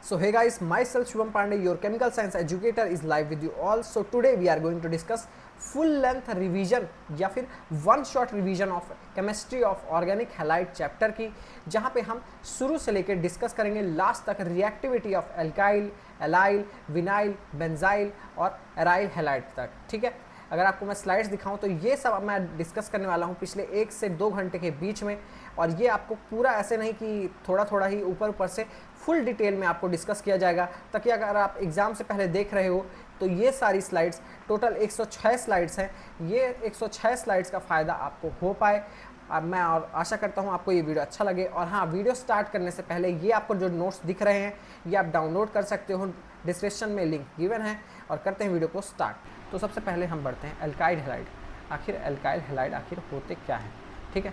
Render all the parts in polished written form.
So hey guys, myself Shubham Pandey, your chemical science educator is live with you all. So today we are going to discuss full length revision या फिर one shot revision of chemistry of organic halide chapter की, जहाँ पे हम शुरू से लेकर discuss करेंगे लास्ट तक reactivity of alkyl, allyl, vinyl, benzyl और एराइल हैलाइड तक। ठीक है, अगर आपको मैं स्लाइड्स दिखाऊं तो ये सब मैं डिस्कस करने वाला हूं पिछले 1 से 2 घंटे के बीच में, और ये आपको पूरा ऐसे नहीं कि थोड़ा थोड़ा ही ऊपर से फुल डिटेल में आपको डिस्कस किया जाएगा, ताकि अगर आप एग्ज़ाम से पहले देख रहे हो तो ये सारी स्लाइड्स टोटल 106 स्लाइड्स हैं, ये 106 स्लाइड्स का फ़ायदा आपको हो पाए। अब मैं और आशा करता हूँ आपको ये वीडियो अच्छा लगे। और हाँ, वीडियो स्टार्ट करने से पहले ये आपको जो नोट्स दिख रहे हैं ये आप डाउनलोड कर सकते हो, डिस्क्रिप्शन में लिंक गिवन है। और करते हैं वीडियो को स्टार्ट। तो सबसे पहले हम बढ़ते हैं एल्काइल हैलाइड। आखिर एल्काइल हैलाइड आखिर होते क्या हैं? ठीक है,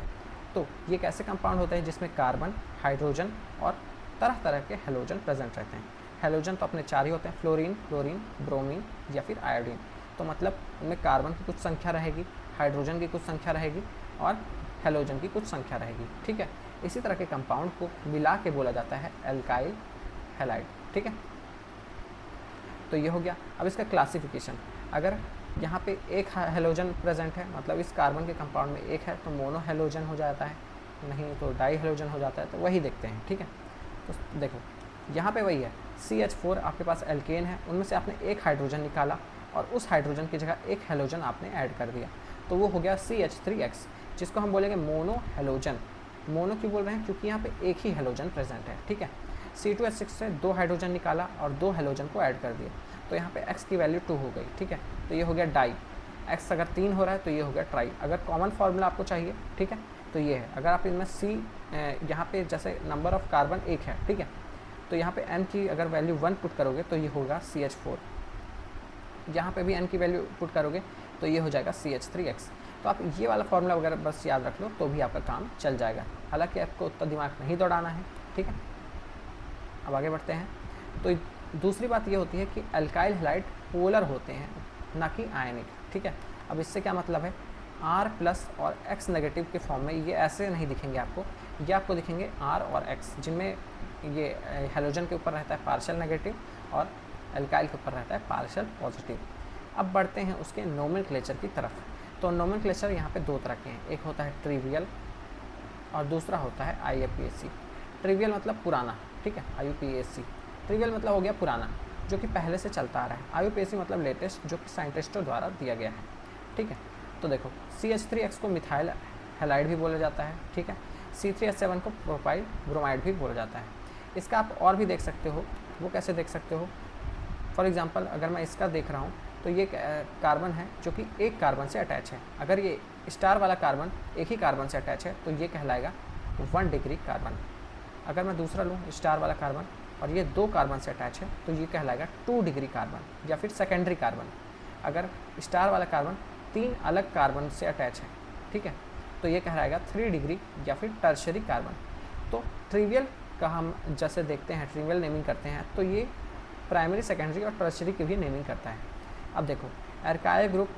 तो ये एक ऐसे कंपाउंड होते हैं जिसमें कार्बन, हाइड्रोजन और तरह तरह के हेलोजन प्रेजेंट रहते हैं। हेलोजन तो अपने 4 ही होते हैं, फ्लोरीन, क्लोरीन, ब्रोमीन या फिर आयोडीन। तो मतलब उनमें कार्बन की कुछ संख्या रहेगी, हाइड्रोजन की कुछ संख्या रहेगी और हेलोजन की कुछ संख्या रहेगी। ठीक है, इसी तरह के कंपाउंड को मिला के बोला जाता है एल्काइल हैलाइड। ठीक है, तो ये हो गया। अब इसका क्लासिफिकेशन, अगर यहाँ पे एक हेलोजन प्रेजेंट है, मतलब इस कार्बन के कंपाउंड में एक है, तो मोनो हेलोजन हो जाता है, नहीं तो डाई हेलोजन हो जाता है। तो वही देखते हैं। ठीक है, तो देखो यहाँ पे वही है, CH4 आपके पास एल्केन है, उनमें से आपने एक हाइड्रोजन निकाला और उस हाइड्रोजन की जगह एक हेलोजन आपने ऐड कर दिया, तो वो हो गया CH3X, जिसको हम बोलेंगे मोनो हेलोजन। मोनो क्यों बोल रहे हैं? क्योंकि यहाँ पे एक ही हेलोजन प्रेजेंट है। ठीक है, C2H6 से 2 हाइड्रोजन निकाला और 2 हेलोजन को ऐड कर दिया, तो यहाँ पे X की वैल्यू 2 हो गई। ठीक है, तो ये हो गया डाई। X अगर 3 हो रहा है तो ये हो गया ट्राई। अगर कॉमन फार्मूला आपको चाहिए, ठीक है, तो ये है। अगर आप इनमें यहाँ पे जैसे नंबर ऑफ कार्बन 1 है, ठीक है, तो यहाँ पे N की अगर वैल्यू 1 पुट करोगे तो ये होगा CH4। यहाँ पे भी N की वैल्यू पुट करोगे तो ये हो जाएगा CH3X। तो आप ये वाला फार्मूला वगैरह बस याद रख लो तो भी आपका काम चल जाएगा। हालांकि आपको उतना दिमाग नहीं दौड़ाना है। ठीक है, अब आगे बढ़ते हैं। तो दूसरी बात ये होती है कि एल्काइल हैलाइड पोलर होते हैं, ना कि आयनिक। ठीक है, अब इससे क्या मतलब है? R+ और X नेगेटिव के फॉर्म में ये ऐसे नहीं दिखेंगे आपको, ये आपको दिखेंगे R और X, जिनमें ये हेलोजन के ऊपर रहता है पार्शियल नेगेटिव और एल्काइल के ऊपर रहता है पार्शियल पॉजिटिव। अब बढ़ते हैं उसके नोमेनक्लेचर की तरफ। तो नोमेनक्लेचर यहाँ पे 2 तरह के हैं, एक होता है ट्रिवियल और दूसरा होता है IUPAC। ट्रिवियल मतलब पुराना, ठीक है, IUPAC। ट्रिवियल मतलब हो गया पुराना, जो कि पहले से चलता आ रहा है। IUPAC मतलब लेटेस्ट, जो कि साइंटिस्टों द्वारा दिया गया है। ठीक है, तो देखो CH3X को मिथाइल हैलाइड भी बोला जाता है। ठीक है, C3H7 को प्रोपाइल ब्रोमाइड भी बोला जाता है। इसका आप और भी देख सकते हो। वो कैसे देख सकते हो? फॉर एग्जांपल अगर मैं इसका देख रहा हूँ तो ये कार्बन है जो कि एक कार्बन से अटैच है। अगर ये स्टार वाला कार्बन एक ही कार्बन से अटैच है तो ये कहलाएगा 1 डिग्री कार्बन। अगर मैं दूसरा लूँ स्टार वाला कार्बन और ये 2 कार्बन से अटैच है तो ये कहलाएगा 2 डिग्री कार्बन या फिर सेकेंडरी कार्बन। अगर स्टार वाला कार्बन 3 अलग कार्बन से अटैच है, ठीक है, तो ये कहलाएगा 3 डिग्री या फिर टर्शरी कार्बन। तो ट्रिवियल का हम जैसे देखते हैं, ट्रिवियल नेमिंग करते हैं, तो ये प्राइमरी, सेकेंडरी और टर्शरी की भी नेमिंग करता है। अब देखो एल्काइल ग्रुप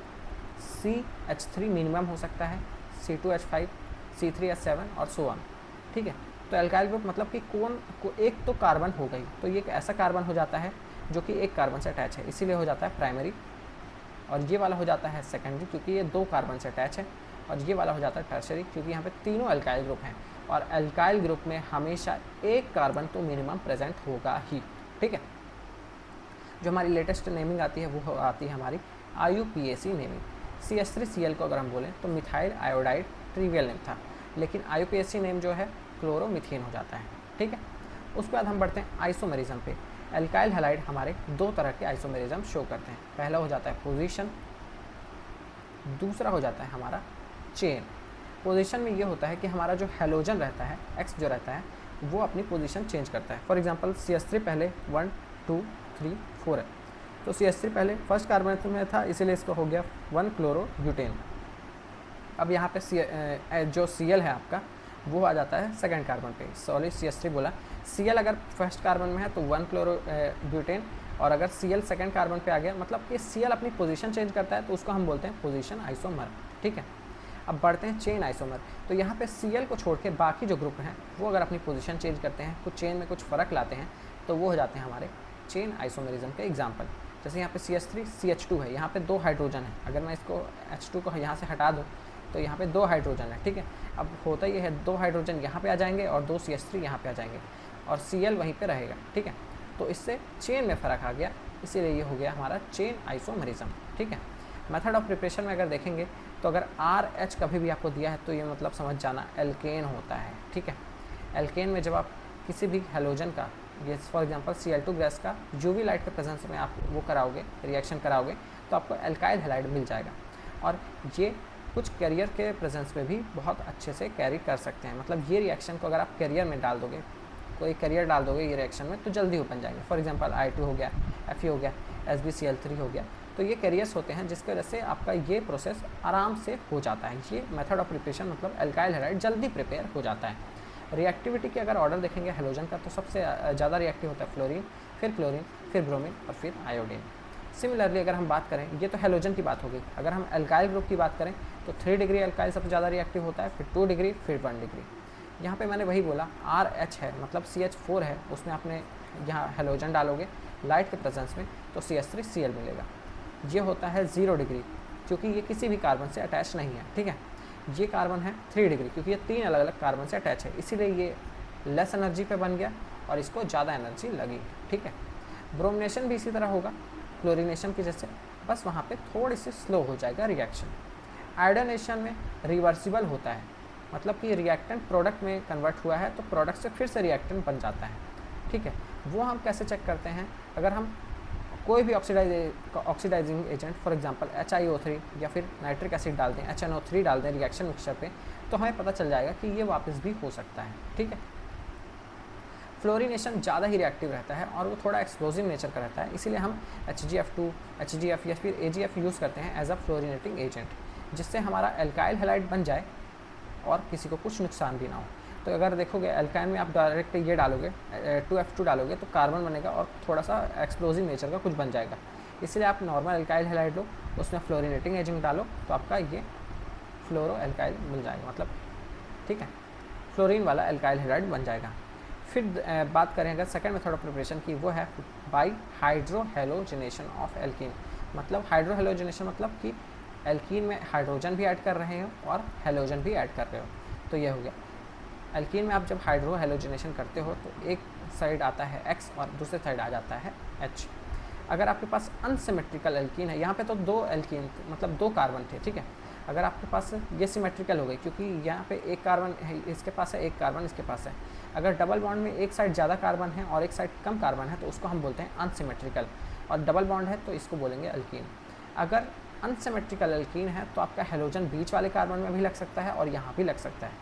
CH3 मिनिमम हो सकता है, C2H5, C3H7 और सो ऑन। ठीक है, तो एल्काइल ग्रुप मतलब कि एक तो कार्बन हो गई, तो ये एक ऐसा कार्बन हो जाता है जो कि एक कार्बन से अटैच है, इसीलिए हो जाता है प्राइमरी। और ये वाला हो जाता है सेकेंडरी क्योंकि ये 2 कार्बन से अटैच है। और ये वाला हो जाता है टर्शरी क्योंकि यहाँ पे तीनों एल्काइल ग्रुप हैं, और एल्काइल ग्रुप में हमेशा एक कार्बन तो मिनिमम प्रेजेंट होगा ही। ठीक है, जो हमारी लेटेस्ट नेमिंग आती है वो आती है हमारी IUPAC नेमिंग। CH3Cl को अगर हम बोलें तो मिथाइल आयोडाइड ट्रिवियल नेम था, लेकिन IUPAC नेम जो है क्लोरोमिथेन हो जाता है। ठीक है, उसके बाद हम बढ़ते हैं आइसोमेरिज्म पे। एल्काइल हैलाइड हमारे 2 तरह के आइसोमेरिज्म शो करते हैं। पहला हो जाता है पोजीशन, दूसरा हो जाता है हमारा चेन। पोजीशन में ये होता है कि हमारा जो हेलोजन रहता है, X जो रहता है, वो अपनी पोजीशन चेंज करता है। फॉर एग्जांपल CH3 पहले 1, 2, 3, 4 है, तो CH3 पहले फर्स्ट कार्बन में था, इसीलिए इसको हो गया 1 क्लोरो ब्यूटेन। अब यहाँ पे जो Cl है आपका वो आ जाता है सेकंड कार्बन पे। सॉरी, CH3 बोला, Cl अगर फर्स्ट कार्बन में है तो 1 क्लोरो ब्यूटेन, और अगर Cl सेकंड कार्बन पे आ गया, मतलब कि Cl अपनी पोजीशन चेंज करता है, तो उसको हम बोलते हैं पोजीशन आइसोमर। ठीक है, अब बढ़ते हैं चेन आइसोमर। तो यहाँ पे Cl को छोड़ के बाकी जो ग्रुप हैं वो अगर अपनी पोजीशन चेंज करते हैं, कुछ चेन में कुछ फ़र्क लाते हैं, तो वो हो जाते हैं हमारे चेन आइसोमेरिज्म के एग्जाम्पल। जैसे यहाँ पे CH3 CH2 है, यहाँ पे 2 हाइड्रोजन है, अगर मैं इसको H2 को यहाँ से हटा दूँ तो यहाँ पे 2 हाइड्रोजन है, ठीक है। अब होता ये है 2 हाइड्रोजन यहाँ पे आ जाएंगे और 2 CH3 यहाँ पे आ जाएंगे और Cl वहीं पे रहेगा, ठीक है। तो इससे चेन में फ़र्क आ गया, इसीलिए ये हो गया हमारा चेन आइसोमेरिज्म, ठीक है। मेथड ऑफ प्रिपरेशन में अगर देखेंगे तो अगर RH कभी भी आपको दिया है तो ये मतलब समझ जाना एल्केन होता है, ठीक है। एल्केन में जब आप किसी भी हेलोजन का, ये फॉर एग्जांपल Cl2 गैस का UV लाइट के प्रेजेंस में आप वो कराओगे, रिएक्शन कराओगे, तो आपको एल्काइल हैलाइड मिल जाएगा। और ये कुछ कैरियर के प्रेजेंस में भी बहुत अच्छे से कैरी कर सकते हैं। मतलब ये रिएक्शन को अगर आप कैरियर में डाल दोगे, कोई कैरियर डाल दोगे ये रिएक्शन में, तो जल्दी हो बन जाएंगे। फॉर एग्जांपल I2 हो गया, Fe हो गया, SbCl3 हो गया, तो ये कैरियर्स होते हैं जिसकी वजह से आपका ये प्रोसेस आराम से हो जाता है। ये मेथड ऑफ प्रिपरेशन मतलब एल्काइल हैलाइड जल्दी प्रिपेयर हो जाता है। रिएक्टिविटी के अगर ऑर्डर देखेंगे हेलोजन का, तो सबसे ज़्यादा रिएक्टिव होता है फ्लोरीन, फिर क्लोरीन, फिर ब्रोमीन और फिर आयोडीन। सिमिलरली अगर हम बात करें, ये तो हेलोजन की बात होगी, अगर हम एल्काइल ग्रुप की बात करें तो 3 डिग्री एल्काइल सबसे ज़्यादा रिएक्टिव होता है, फिर 2 डिग्री, फिर 1 डिग्री। यहाँ पे मैंने वही बोला, RH है मतलब CH4 है, उसमें आपने यहाँ हेलोजन डालोगे लाइट के प्रेजेंस में तो CH3Cl मिलेगा। ये होता है 0 डिग्री, क्योंकि ये किसी भी कार्बन से अटैच नहीं है, ठीक है। ये कार्बन है 3 डिग्री, क्योंकि ये 3 अलग अलग कार्बन से अटैच है, इसीलिए ये लेस एनर्जी पे बन गया और इसको ज़्यादा एनर्जी लगी, ठीक है। ब्रोमिनेशन भी इसी तरह होगा क्लोरीनेशन की जैसे, बस वहाँ पे थोड़ी सी स्लो हो जाएगा रिएक्शन। आयोडीनेशन में रिवर्सिबल होता है, मतलब कि रिएक्टेंट प्रोडक्ट में कन्वर्ट हुआ है तो प्रोडक्ट से फिर से रिएक्टेंट बन जाता है, ठीक है। वो हम कैसे चेक करते हैं, अगर हम कोई भी oxidising agent for example HiO3 या फिर नाइट्रिक एसिड डाल दें, HNO3 डाल दें रिएक्शन मिक्सचर पे, तो हमें पता चल जाएगा कि ये वापस भी हो सकता है, ठीक है। फ्लोरीनेशन ज़्यादा ही रिएक्टिव रहता है और वो थोड़ा एक्सप्लोजिव नेचर का रहता है, इसीलिए हम HgF2, HgF या फिर AgF यूज़ करते हैं एज अ फ्लोरीनेटिंग एजेंट, जिससे हमारा एल्काइल हैलाइड बन जाए और किसी को कुछ नुकसान भी ना हो। तो अगर देखोगे एल्काइन में आप डायरेक्ट ये डालोगे 2F2 डालोगे तो कार्बन बनेगा और थोड़ा सा एक्सप्लोजिव नेचर का कुछ बन जाएगा, इसलिए आप नॉर्मल एल्काइल हैलाइड लो, उसमें फ्लोरीनेटिंग एजेंट डालो तो आपका ये फ्लोरो एल्काइल मिल जाएगा, मतलब ठीक है, फ्लोरीन वाला एल्काइल हैलाइड बन जाएगा। फिर बात करें अगर सेकेंड मेथड ऑफ प्रिपरेशन की, वो है बाई हाइड्रोहेलोजिनेशन ऑफ एल्कीन। मतलब हाइड्रोहेलोजिनेशन मतलब कि एल्कीन में हाइड्रोजन भी ऐड कर रहे हो और हेलोजन भी ऐड कर रहे हो, तो ये हो गया। एल्कीन में आप जब हाइड्रोहेलोजिनेशन करते हो तो एक साइड आता है X और दूसरे साइड आ जाता है H। अगर आपके पास अनसिमेट्रिकल एल्कीन है, यहाँ पे तो 2 एल्कीन मतलब 2 कार्बन थे, ठीक है। अगर आपके पास ये सिमेट्रिकल हो गई, क्योंकि यहाँ पे एक कार्बन है, इसके पास है, एक कार्बन इसके पास है। अगर डबल बॉन्ड में एक साइड ज़्यादा कार्बन है और एक साइड कम कार्बन है तो उसको हम बोलते हैं अनसिमेट्रिकल, और डबल बॉन्ड है तो इसको बोलेंगे एल्कीन। अगर अनसिमेट्रिकल एल्कीन है तो आपका हेलोजन बीच वाले कार्बन में भी लग सकता है और यहाँ भी लग सकता है,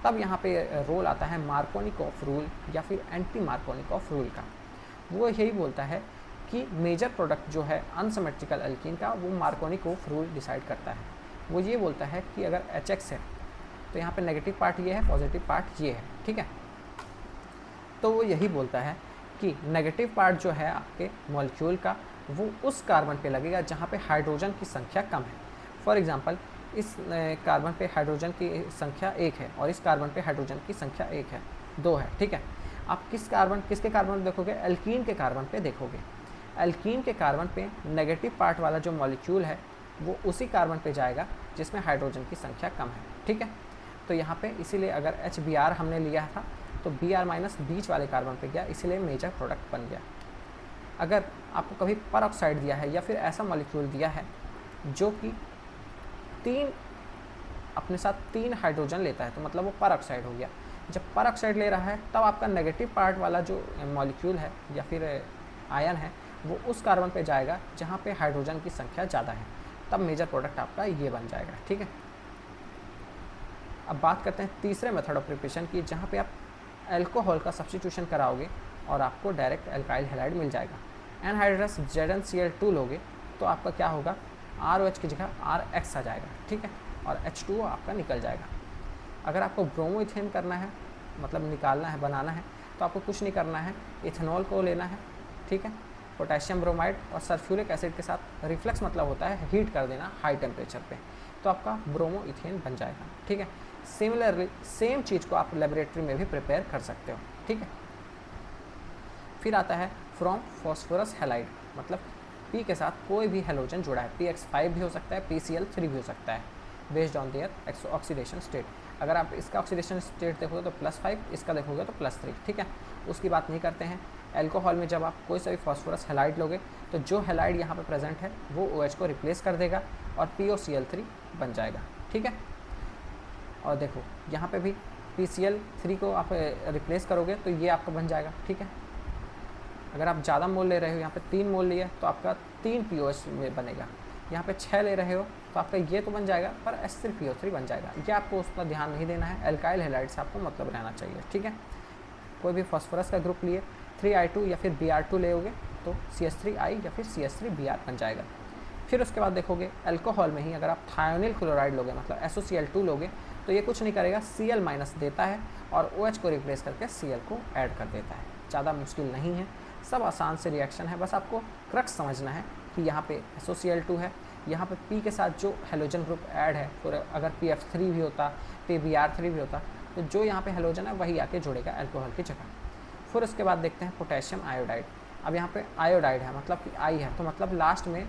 तब यहाँ पे रोल आता है मार्कोनिकॉफ रूल या फिर एंटी मार्कोनिकॉफ रूल का। वो यही बोलता है कि मेजर प्रोडक्ट जो है अनसिमेट्रिकल एल्कीन का, वो मार्कोनिकॉफ रूल डिसाइड करता है। वो ये बोलता है कि अगर HX है तो यहाँ पे नेगेटिव पार्ट ये है, पॉजिटिव पार्ट ये है, ठीक है। तो वो यही बोलता है कि नेगेटिव पार्ट जो है आपके मॉलिक्यूल का, वो उस कार्बन पे लगेगा जहाँ पे हाइड्रोजन की संख्या कम है। फॉर एग्जांपल इस कार्बन पे हाइड्रोजन की संख्या 1 है और इस कार्बन पे हाइड्रोजन की संख्या 1 है, 2 है, ठीक है। आप किसके कार्बन देखोगे, एल्कीन के कार्बन पे देखोगे। एल्कीन के कार्बन पे नेगेटिव पार्ट वाला जो मॉलिक्यूल है वो उसी कार्बन पे जाएगा जिसमें हाइड्रोजन की संख्या कम है, ठीक है। तो यहाँ पे इसीलिए अगर HBr हमने लिया था तो Br माइनस बीच वाले कार्बन पे गया, इसीलिए मेजर प्रोडक्ट बन गया। अगर आपको कभी परऑक्साइड दिया है या फिर ऐसा मॉलिक्यूल दिया है जो कि अपने साथ 3 हाइड्रोजन लेता है, तो मतलब वो परऑक्साइड हो गया। जब परऑक्साइड ले रहा है तब आपका नेगेटिव पार्ट वाला जो मॉलिक्यूल है या फिर आयन है वो उस कार्बन पे जाएगा जहाँ पे हाइड्रोजन की संख्या ज़्यादा है, तब मेजर प्रोडक्ट आपका ये बन जाएगा, ठीक है। अब बात करते हैं तीसरे मेथड ऑफ प्रिपरेशन की, जहाँ पे आप अल्कोहल का सब्स्टिट्यूशन कराओगे और आपको डायरेक्ट एल्काइल हैलाइड मिल जाएगा। एनहाइड्रस ZnCl2 लोगे तो आपका क्या होगा, ROH की जगह RX आ जाएगा, ठीक है, और H2O आपका निकल जाएगा। अगर आपको ब्रोमोइथेन करना है, मतलब निकालना है, बनाना है, तो आपको कुछ नहीं करना है, इथेनॉल को लेना है, ठीक है, पोटेशियम ब्रोमाइड और सल्फ्यूरिक एसिड के साथ रिफ्लेक्स मतलब होता है हीट कर देना हाई टेम्परेचर पे, तो आपका ब्रोमोइथेन बन जाएगा, ठीक है। सिमिलरली सेम चीज़ को आप लेबोरेटरी में भी प्रिपेयर कर सकते हो, ठीक है। फिर आता है फ्रॉम फॉस्फोरस हैलाइड, मतलब P के साथ कोई भी हेलोजन जुड़ा है, PX5 भी हो सकता है, PCl3 भी हो सकता है, based on their oxidation state. अगर आप इसका ऑक्सीडेशन स्टेट देखोगे तो +5, इसका देखोगे तो +3, ठीक है। उसकी बात नहीं करते हैं। एल्कोहल में जब आप कोई सा भी फॉस्फोरस हैलाइड लोगे तो जो हैलाइड यहाँ पे प्रेजेंट है वो OH को रिप्लेस कर देगा और POCl3 बन जाएगा, ठीक है। और देखो यहाँ पे भी PCl3 को आप रिप्लेस करोगे तो ये आपका बन जाएगा, ठीक है। अगर आप ज़्यादा मोल ले रहे हो, यहाँ पे 3 मोल लिए तो आपका 3 POH में बनेगा, यहाँ पे 6 ले रहे हो तो आपका ये तो बन जाएगा पर H3PO3 बन जाएगा। ये आपको उस पर ध्यान नहीं देना है, एल्काइल हैलाइड से आपको मतलब रहना चाहिए, ठीक है। कोई भी फॉस्फोरस का ग्रुप लिए 3I2 या फिर Br2 लेोगे तो CH3I या फिर CH3Br बन जाएगा। फिर उसके बाद देखोगे एल्कोहल में ही अगर आप थायोनिल क्लोराइड लोगे मतलब SOCl2 लोगे तो ये कुछ नहीं करेगा, Cl- देता है और OH को रिप्लेस करके Cl को ऐड कर देता है। ज़्यादा मुश्किल नहीं है, सब आसान से रिएक्शन है, बस आपको क्रक्स समझना है कि यहाँ पे SOCl2 है, यहाँ पे P के साथ जो हेलोजन ग्रुप ऐड है, और अगर PF3 भी होता, PBr3 भी होता तो जो यहाँ पे हेलोजन है वही आके जुड़ेगा एल्कोहल की जगह। फिर उसके बाद देखते हैं पोटेशियम आयोडाइड। अब यहाँ पे आयोडाइड है मतलब कि आई है, तो मतलब लास्ट में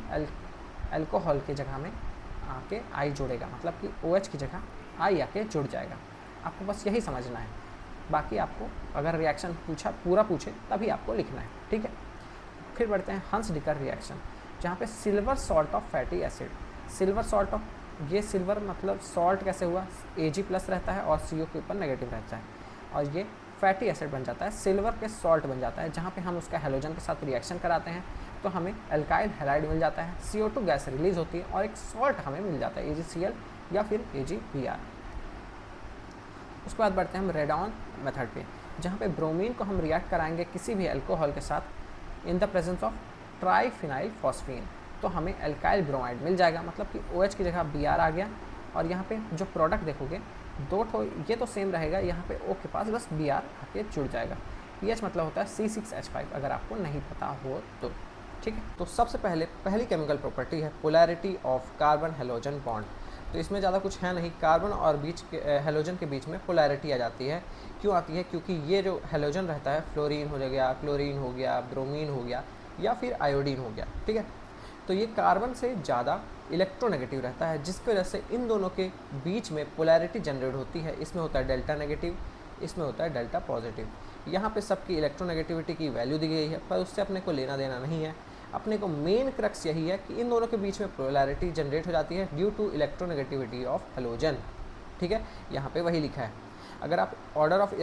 एल्कोहल की जगह में आके आई जुड़ेगा, मतलब कि OH की जगह आई आके जुड़ जाएगा। आपको बस यही समझना है, बाकी आपको अगर रिएक्शन पूरा पूछे तभी आपको लिखना है, ठीक है। फिर बढ़ते हैं हंस-डिकर रिएक्शन, जहाँ पे silver salt of fatty acid, silver salt of, ये सिल्वर मतलब सॉल्ट कैसे हुआ, Ag+ रहता है और CO के ऊपर नेगेटिव रहता है और ये फैटी एसिड बन जाता है, सिल्वर के सॉल्ट बन जाता है। जहाँ पे हम उसका हेलोजन के साथ रिएक्शन कराते हैं तो हमें एल्काइल हैलाइड मिल जाता है, CO2 गैस रिलीज होती है और एक सॉल्ट हमें मिल जाता है AgCl या फिर AgBr। उसके बाद बढ़ते हैं हम रेडॉन मेथड पे, जहाँ पे ब्रोमीन को हम रिएक्ट कराएंगे किसी भी अल्कोहल के साथ in the presence of triphenyl phosphine, तो हमें एल्काइल ब्रोमाइड मिल जाएगा, मतलब कि OH की जगह Br आ गया। और यहाँ पे जो प्रोडक्ट देखोगे दो ठो ये तो सेम रहेगा, यहाँ पे O के पास बस Br आके जुड़ जाएगा। pH मतलब होता है C6H5 अगर आपको नहीं पता हो तो, ठीक है। तो सबसे पहली केमिकल प्रॉपर्टी है polarity of carbon halogen bond. तो इसमें ज़्यादा कुछ है नहीं, कार्बन और बीच के हेलोजन के बीच में पोलैरिटी आ जाती है। क्यों आती है? क्योंकि ये जो हेलोजन रहता है, फ्लोरीन हो गया, क्लोरीन हो गया, ब्रोमीन हो गया या फिर आयोडीन हो गया, ठीक है। तो ये कार्बन से ज़्यादा इलेक्ट्रोनेगेटिव रहता है, जिसकी वजह से इन दोनों के बीच में पोलैरिटी जनरेट होती है। इसमें होता है डेल्टा नेगेटिव, इसमें होता है डेल्टा पॉजिटिव। यहाँ पे सबकी इलेक्ट्रोनेगेटिविटी की वैल्यू दी गई है, पर उससे अपने को लेना देना नहीं है। अपने को मेन क्रक्स यही है कि इन दोनों के बीच में पोलैरिटी जनरेट हो जाती है due to electronegativity of halogen, ठीक है। यहाँ पे वही लिखा है। अगर आप ऑर्डर ऑफ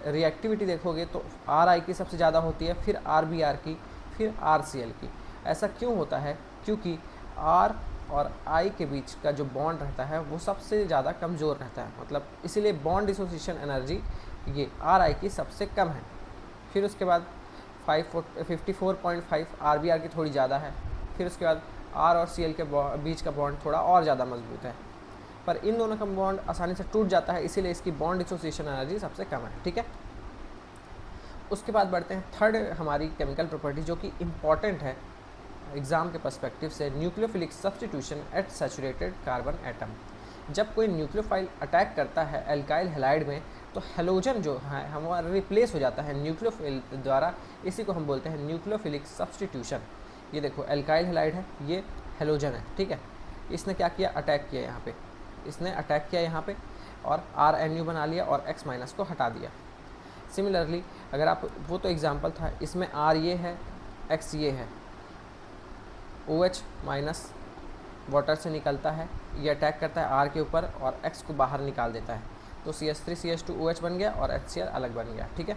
रिएक्टिविटी देखोगे तो Ri की सबसे ज़्यादा होती है, फिर Rbr की, फिर RCl की। ऐसा क्यों होता है? क्योंकि R और I के बीच का जो बॉन्ड रहता है वो सबसे ज़्यादा कमज़ोर रहता है, मतलब इसीलिए बॉन्ड डिसोसिएशन एनर्जी ये Ri की सबसे कम है। फिर उसके बाद 54.5 Rbr की थोड़ी ज़्यादा है। फिर उसके बाद R और Cl के बीच का बॉन्ड थोड़ा और ज़्यादा मजबूत है, पर इन दोनों का बॉन्ड आसानी से टूट जाता है, इसीलिए इसकी बॉन्ड डिसोसिएशन एनर्जी सबसे कम है, ठीक है। उसके बाद बढ़ते हैं थर्ड हमारी केमिकल प्रॉपर्टी जो कि इम्पॉर्टेंट है एग्ज़ाम के पर्सपेक्टिव से, nucleophilic substitution at saturated carbon atom. जब कोई न्यूक्लियोफाइल अटैक करता है एल्काइल हैलाइड में तो हेलोजन जो है हमारा रिप्लेस हो जाता है न्यूक्लियोफिल द्वारा, इसी को हम बोलते हैं न्यूक्लियोफिलिक सब्स्टिट्यूशन। ये देखो एल्काइल हैलाइड है, ये हेलोजन है, ठीक है। इसने क्या किया? अटैक किया यहाँ पे, इसने अटैक किया यहाँ पे और RNU बना लिया और X- को हटा दिया। सिमिलरली अगर आप, वो तो एग्जाम्पल था, इसमें R ये है, X ये है, OH- वाटर से निकलता है, ये अटैक करता है R के ऊपर और X को बाहर निकाल देता है, तो CH3CH2OH बन गया और HCl अलग बन गया, ठीक है।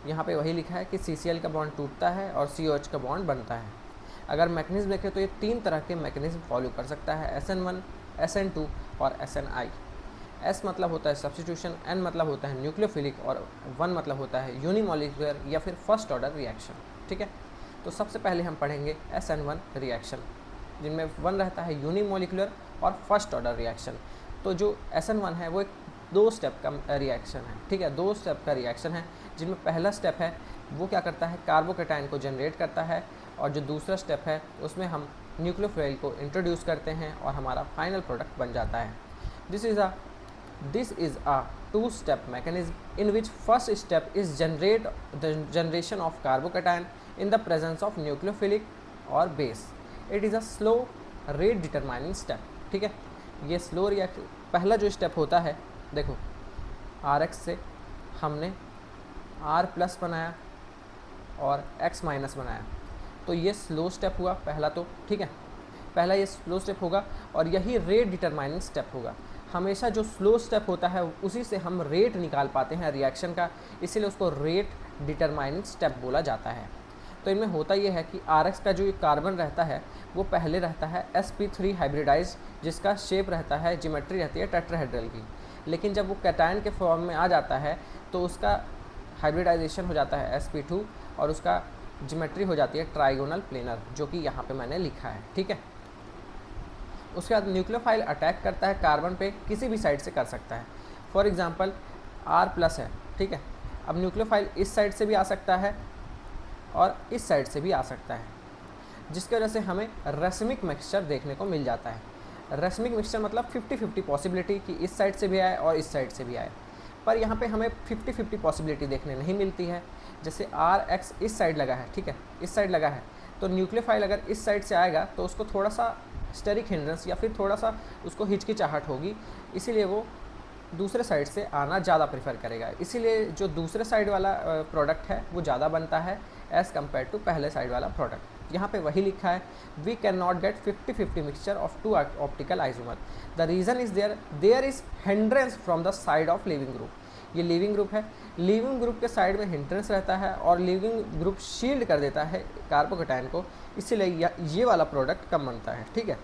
यहाँ पे वही लिखा है कि CCl का बॉन्ड टूटता है और COH का बॉन्ड बनता है। अगर मैकेनिज्म देखें तो ये 3 तरह के मैकेनिज्म फॉलो कर सकता है, SN1, SN2 और SNI। S मतलब होता है सब्स्टिट्यूशन, N मतलब होता है न्यूक्लियोफिलिक और 1 मतलब होता है यूनिमॉलिक्यूलर या फिर फर्स्ट ऑर्डर रिएक्शन, ठीक है। तो सबसे पहले हम पढ़ेंगे SN1 रिएक्शन, जिनमें 1 रहता है यूनिमॉलिक्यूलर और फर्स्ट ऑर्डर रिएक्शन। तो जो SN1 है वो एक 2 स्टेप का रिएक्शन है, ठीक है, 2 स्टेप का रिएक्शन है, जिनमें पहला स्टेप है वो क्या करता है, कार्बोकेटाइन को जनरेट करता है, और जो दूसरा स्टेप है उसमें हम न्यूक्लियोफिल को इंट्रोड्यूस करते हैं और हमारा फाइनल प्रोडक्ट बन जाता है। This is a two-step mechanism in which first step is the generation of carbocation in the presence of nucleophilic or base. It is a slow rate determining step. ठीक है, ये स्लो रिएक्शन पहला जो step होता है, देखो RX से हमने R प्लस बनाया और X माइनस बनाया, तो ये स्लो स्टेप हुआ पहला। तो ठीक है, पहला ये स्लो स्टेप होगा और यही रेट डिटरमाइनिंग स्टेप होगा। हमेशा जो स्लो स्टेप होता है उसी से हम रेट निकाल पाते हैं रिएक्शन का, इसीलिए उसको रेट डिटरमाइनिंग स्टेप बोला जाता है। तो इनमें होता ये है कि RX का जो ये कार्बन रहता है वो पहले रहता है sp3 हाइब्रिडाइज, जिसका शेप रहता है, ज्योमेट्री रहती है टेट्राहेड्रल की। लेकिन जब वो कैटायन के फॉर्म में आ जाता है तो उसका हाइब्रिडाइजेशन हो जाता है sp2 और उसका ज्योमेट्री हो जाती है ट्राइगोनल प्लेनर, जो कि यहाँ पे मैंने लिखा है। ठीक है, उसके बाद न्यूक्लियोफाइल अटैक करता है कार्बन पे, किसी भी साइड से कर सकता है। फॉर एग्जांपल R प्लस है, ठीक है, अब न्यूक्लियोफाइल इस साइड से भी आ सकता है और इस साइड से भी आ सकता है, जिसकी वजह से हमें रेसिमिक मिक्सचर देखने को मिल जाता है। रेसिमिक मिक्सचर मतलब 50-50 पॉसिबिलिटी कि इस साइड से भी आए और इस साइड से भी आए, पर यहाँ पे हमें 50-50 पॉसिबिलिटी देखने नहीं मिलती है। जैसे RX इस साइड लगा है, ठीक है, इस साइड लगा है, तो न्यूक्लियोफाइल अगर इस साइड से आएगा तो उसको थोड़ा सा स्टेरिक हिंड्रेंस या फिर थोड़ा सा उसको हिचकिचाहट होगी, इसीलिए वो दूसरे साइड से आना ज़्यादा प्रेफर करेगा। इसीलिए जो दूसरे साइड वाला प्रोडक्ट है वो ज़्यादा बनता है एज़ कम्पेयर टू पहले साइड वाला प्रोडक्ट। यहाँ पे वही लिखा है, we can not get 50-50 mixture of two optical isomer, the reason is there is hindrance from the side of leaving group. ये लिविंग ग्रुप है, लिविंग ग्रुप के साइड में हिंड्रेंस रहता है और लिविंग ग्रुप शील्ड कर देता है कार्बोकैटायन को, इसीलिए ये वाला प्रोडक्ट कम बनता है। ठीक है,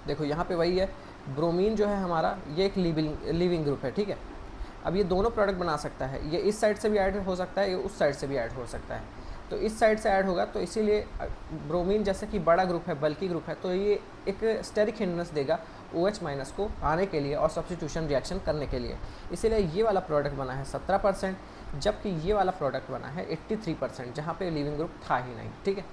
देखो यहाँ पे वही है, ब्रोमीन जो है हमारा ये एक लिविंग ग्रुप है। ठीक है, अब ये दोनों प्रोडक्ट बना सकता है, ये इस साइड से भी ऐड हो सकता है, ये उस साइड से भी ऐड हो सकता है। तो इस साइड से ऐड होगा तो इसीलिए ब्रोमीन जैसे कि बड़ा ग्रुप है, बल्कि ग्रुप है, तो ये एक स्टेरिक हिंड्रेंस देगा OH माइनस को आने के लिए और सब्स्टिट्यूशन रिएक्शन करने के लिए, इसीलिए ये वाला प्रोडक्ट बना है 17%, जबकि ये वाला प्रोडक्ट बना है 83%, जहाँ पे लिविंग ग्रुप था ही नहीं। ठीक है,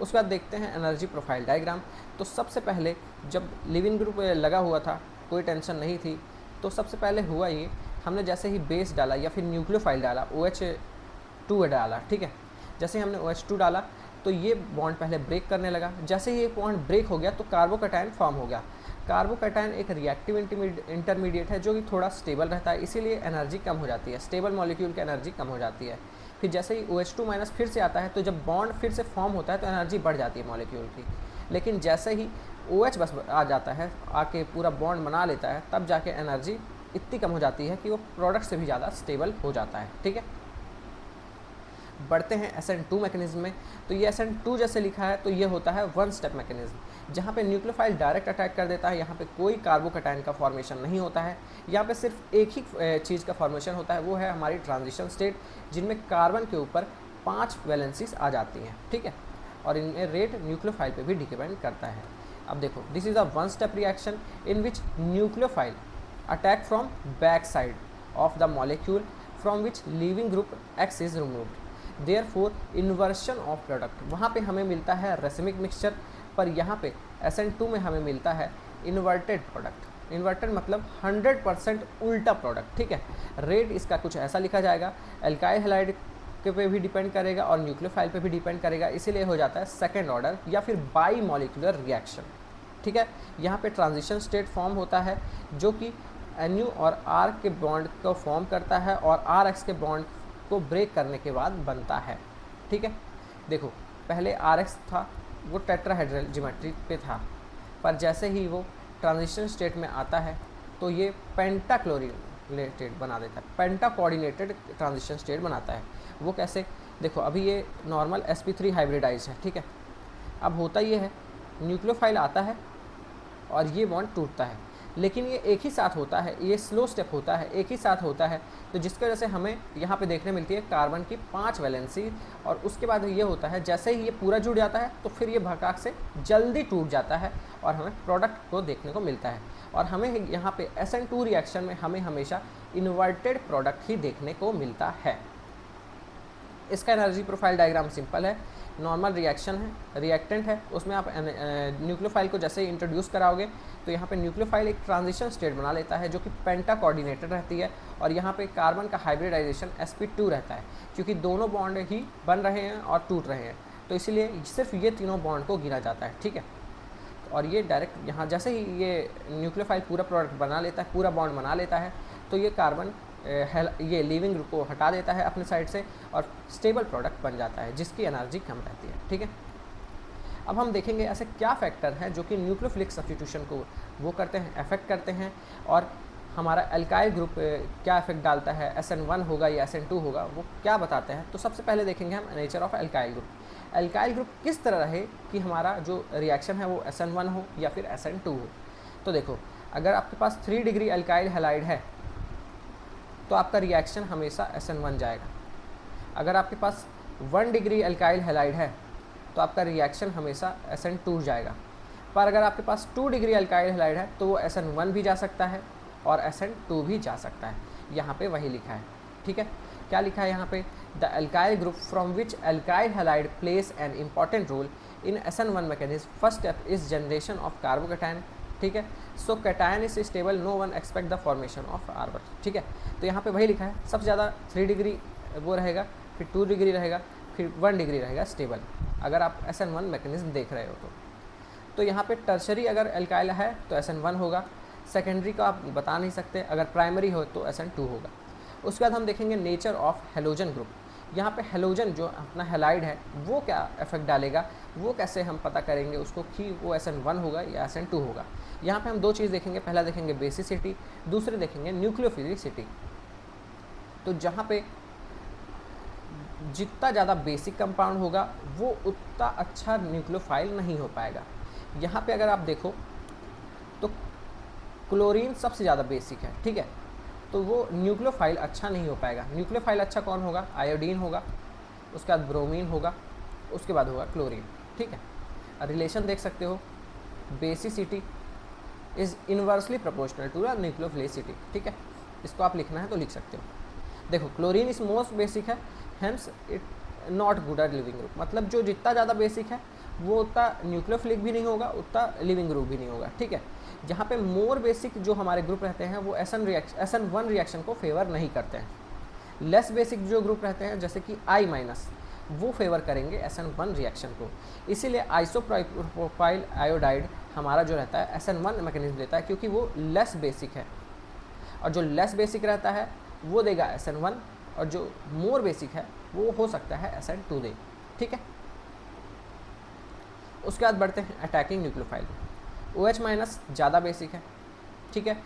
उसके बाद देखते हैं एनर्जी प्रोफाइल डायग्राम। तो सबसे पहले जब लिविंग ग्रुप लगा हुआ था, कोई टेंशन नहीं थी, तो सबसे पहले हुआ ये, हमने जैसे ही बेस डाला या फिर न्यूक्लियोफाइल डाला, OH2 डाला, ठीक है, जैसे ही हमने OH2 डाला तो ये बॉन्ड पहले ब्रेक करने लगा। जैसे ही ये बॉन्ड ब्रेक हो गया तो कार्बोकैटायन फॉर्म हो गया। कार्बोकैटायन एक रिएक्टिव इंटरमीडिएट है जो कि थोड़ा स्टेबल रहता है, इसीलिए एनर्जी कम हो जाती है, स्टेबल मॉलिक्यूल की एनर्जी कम हो जाती है। फिर जैसे ही OH2 माइनस फिर से आता है तो जब बॉन्ड फिर से फॉर्म होता है तो एनर्जी बढ़ जाती है मॉलिक्यूल की, लेकिन जैसे ही OH बस आ जाता है, आके पूरा बॉन्ड बना लेता है, तब जाके एनर्जी इतनी कम हो जाती है कि वो प्रोडक्ट से भी ज़्यादा स्टेबल हो जाता है। ठीक है, बढ़ते हैं SN2 मैकेनिज्म में। तो ये SN2 जैसे लिखा है तो ये होता है वन स्टेप मैकेनिज्म, जहाँ पे न्यूक्लियोफाइल डायरेक्ट अटैक कर देता है। यहाँ पे कोई कार्बोकैटायन का फॉर्मेशन नहीं होता है, यहाँ पे सिर्फ एक ही चीज़ का फॉर्मेशन होता है, वो है हमारी ट्रांजिशन स्टेट, जिनमें कार्बन के ऊपर 5 वैलेंसीज आ जाती हैं। ठीक है, और इनमें रेट न्यूक्लियोफाइल पे भी डिपेंड करता है। अब देखो, this is a one step reaction in which nucleophile attack from back side of the molecule from which leaving group X is removed, therefore inversion of product. वहाँ पे हमें मिलता है रेसिमिक मिक्सचर, पर यहाँ पे SN2 में हमें मिलता है इन्वर्टेड प्रोडक्ट। इन्वर्टेड मतलब 100% उल्टा प्रोडक्ट। ठीक है, रेट इसका कुछ ऐसा लिखा जाएगा, एल्काइल हैलाइड के पे भी डिपेंड करेगा और न्यूक्लियोफाइल पे भी डिपेंड करेगा, इसीलिए हो जाता है सेकेंड ऑर्डर या फिर बाई मॉलिक्यूलर रिएक्शन। ठीक है, यहाँ पे ट्रांजिशन स्टेट फॉर्म होता है जो कि NU और R के बॉन्ड को फॉर्म करता है और RX के बॉन्ड को ब्रेक करने के बाद बनता है। ठीक है, देखो पहले RX था वो टेट्राहेड्रल ज्योमेट्री पे था, पर जैसे ही वो ट्रांजिशन स्टेट में आता है तो ये पेंटाक्लोरिनेटेड बना देता है, पेंटा कोऑर्डिनेटेड ट्रांजिशन स्टेट बनाता है। वो कैसे, देखो अभी ये नॉर्मल sp3 हाइब्रिडाइज है। ठीक है, अब होता ये है, न्यूक्लियोफाइल आता है और ये बॉन्ड टूटता है, लेकिन ये एक ही साथ होता है, ये स्लो स्टेप होता है, एक ही साथ होता है, तो जिसकी वजह से हमें यहाँ पे देखने मिलती है कार्बन की 5 वैलेंसी। और उसके बाद ये होता है, जैसे ही ये पूरा जुड़ जाता है तो फिर ये भड़काक से जल्दी टूट जाता है और हमें प्रोडक्ट को देखने को मिलता है। और हमें यहाँ पे SN2 रिएक्शन में हमें हमेशा इन्वर्टेड प्रोडक्ट ही देखने को मिलता है। इसका एनर्जी प्रोफाइल डायग्राम सिंपल है, नॉर्मल रिएक्शन है, रिएक्टेंट है, उसमें आप न्यूक्लियोफाइल को जैसे ही इंट्रोड्यूस कराओगे तो यहाँ पे न्यूक्लियोफाइल एक ट्रांजिशन स्टेट बना लेता है जो कि पेंटा कोऑर्डिनेटेड रहती है, और यहाँ पे कार्बन का हाइब्रिडाइजेशन sp2 रहता है, क्योंकि दोनों बॉन्ड ही बन रहे हैं और टूट रहे हैं, तो इसीलिए सिर्फ ये तीनों बॉन्ड को गिना जाता है, ठीक है। और ये डायरेक्ट यहाँ जैसे ही ये न्यूक्लियोफाइल पूरा प्रोडक्ट बना लेता है, पूरा बॉन्ड बना लेता है, तो ये कार्बन ये लीविंग ग्रुप को हटा देता है अपने साइड से और स्टेबल प्रोडक्ट बन जाता है जिसकी एनर्जी कम रहती है, ठीक है। अब हम देखेंगे ऐसे क्या फैक्टर हैं जो कि न्यूक्लियोफिलिक सब्स्टिट्यूशन को वो करते हैं, अफेक्ट करते हैं, और हमारा एल्काइल ग्रुप क्या इफेक्ट डालता है, SN1 होगा या SN2 होगा, वो क्या बताते हैं। तो सबसे पहले देखेंगे हम nature of alkyl group. Alkyl group किस तरह रहे कि हमारा जो रिएक्शन है वो SN1 हो या फिर SN2 हो। तो देखो, अगर आपके पास 3 डिग्री एल्काइल हैलाइड है तो आपका रिएक्शन हमेशा SN1 जाएगा। अगर आपके पास 1 डिग्री एल्काइल हैलाइड है तो आपका रिएक्शन हमेशा SN2 जाएगा। पर अगर आपके पास 2 डिग्री एल्काइल हैलाइड है तो वो SN1 भी जा सकता है और SN2 भी जा सकता है। यहाँ पे वही लिखा है, ठीक है। क्या लिखा है यहाँ पे, the alkyl group from which alkyl halide plays an important role in SN1 mechanism, first step is generation of carbocation, ठीक है। So cation is stable, no one expect the formation of arbour, ठीक है। तो यहाँ पे वही लिखा है, सबसे ज़्यादा 3 डिग्री वो रहेगा, फिर 2 डिग्री रहेगा, फिर 1 डिग्री रहेगा स्टेबल, अगर आप SN1 मैकेनिज्म देख रहे हो तो यहाँ पे टर्शरी अगर एल्काइल है तो SN1 होगा, सेकेंडरी का आप बता नहीं सकते, अगर प्राइमरी हो तो SN2 होगा। उसके बाद हम देखेंगे नेचर ऑफ हेलोजन ग्रुप। यहाँ पे हेलोजन जो अपना हैलाइड है वो क्या इफेक्ट डालेगा, वो कैसे हम पता करेंगे उसको कि वो SN1 होगा या SN2 होगा। यहाँ पे हम 2 चीज़ देखेंगे, पहला देखेंगे बेसिसिटी, दूसरे देखेंगे न्यूक्लियोफिलिसिटी। तो जहाँ पे जितना ज़्यादा बेसिक कंपाउंड होगा वो उतना अच्छा न्यूक्लियोफाइल नहीं हो पाएगा। यहाँ पे अगर आप देखो तो क्लोरीन सबसे ज़्यादा बेसिक है, ठीक है, तो वो न्यूक्लियोफाइल अच्छा नहीं हो पाएगा। न्यूक्लियोफाइल अच्छा कौन होगा, आयोडीन होगा, उसके बाद ब्रोमीन होगा, उसके बाद होगा क्लोरीन, ठीक है। रिलेशन देख सकते हो, basicity is inversely proportional to the nucleophilicity, ठीक है। इसको आप लिखना है तो लिख सकते हो। देखो, क्लोरीन इज मोस्ट बेसिक है, hence it not good at leaving group, मतलब जो जितना ज़्यादा बेसिक है वो उतना न्यूक्लियोफिलिक भी नहीं होगा, उतना लिविंग ग्रुप भी नहीं होगा, ठीक है। जहाँ पे मोर बेसिक जो हमारे ग्रुप रहते हैं वो SN1 रिएक्शन को फेवर नहीं करते हैं। लेस बेसिक जो ग्रुप रहते हैं जैसे कि I- वो फेवर करेंगे SN1 रिएक्शन को। इसीलिए आइसोप्रोपाइल आयोडाइड हमारा जो रहता है SN1 मैकेनिज्म देता है, क्योंकि वो लेस बेसिक है, और जो लेस बेसिक रहता है वो देगा SN1, और जो मोर बेसिक है वो हो सकता है SN2 दे, ठीक है। उसके बाद बढ़ते हैं अटैकिंग न्यूक्लियोफाइल। OH- ज़्यादा बेसिक है, ठीक है,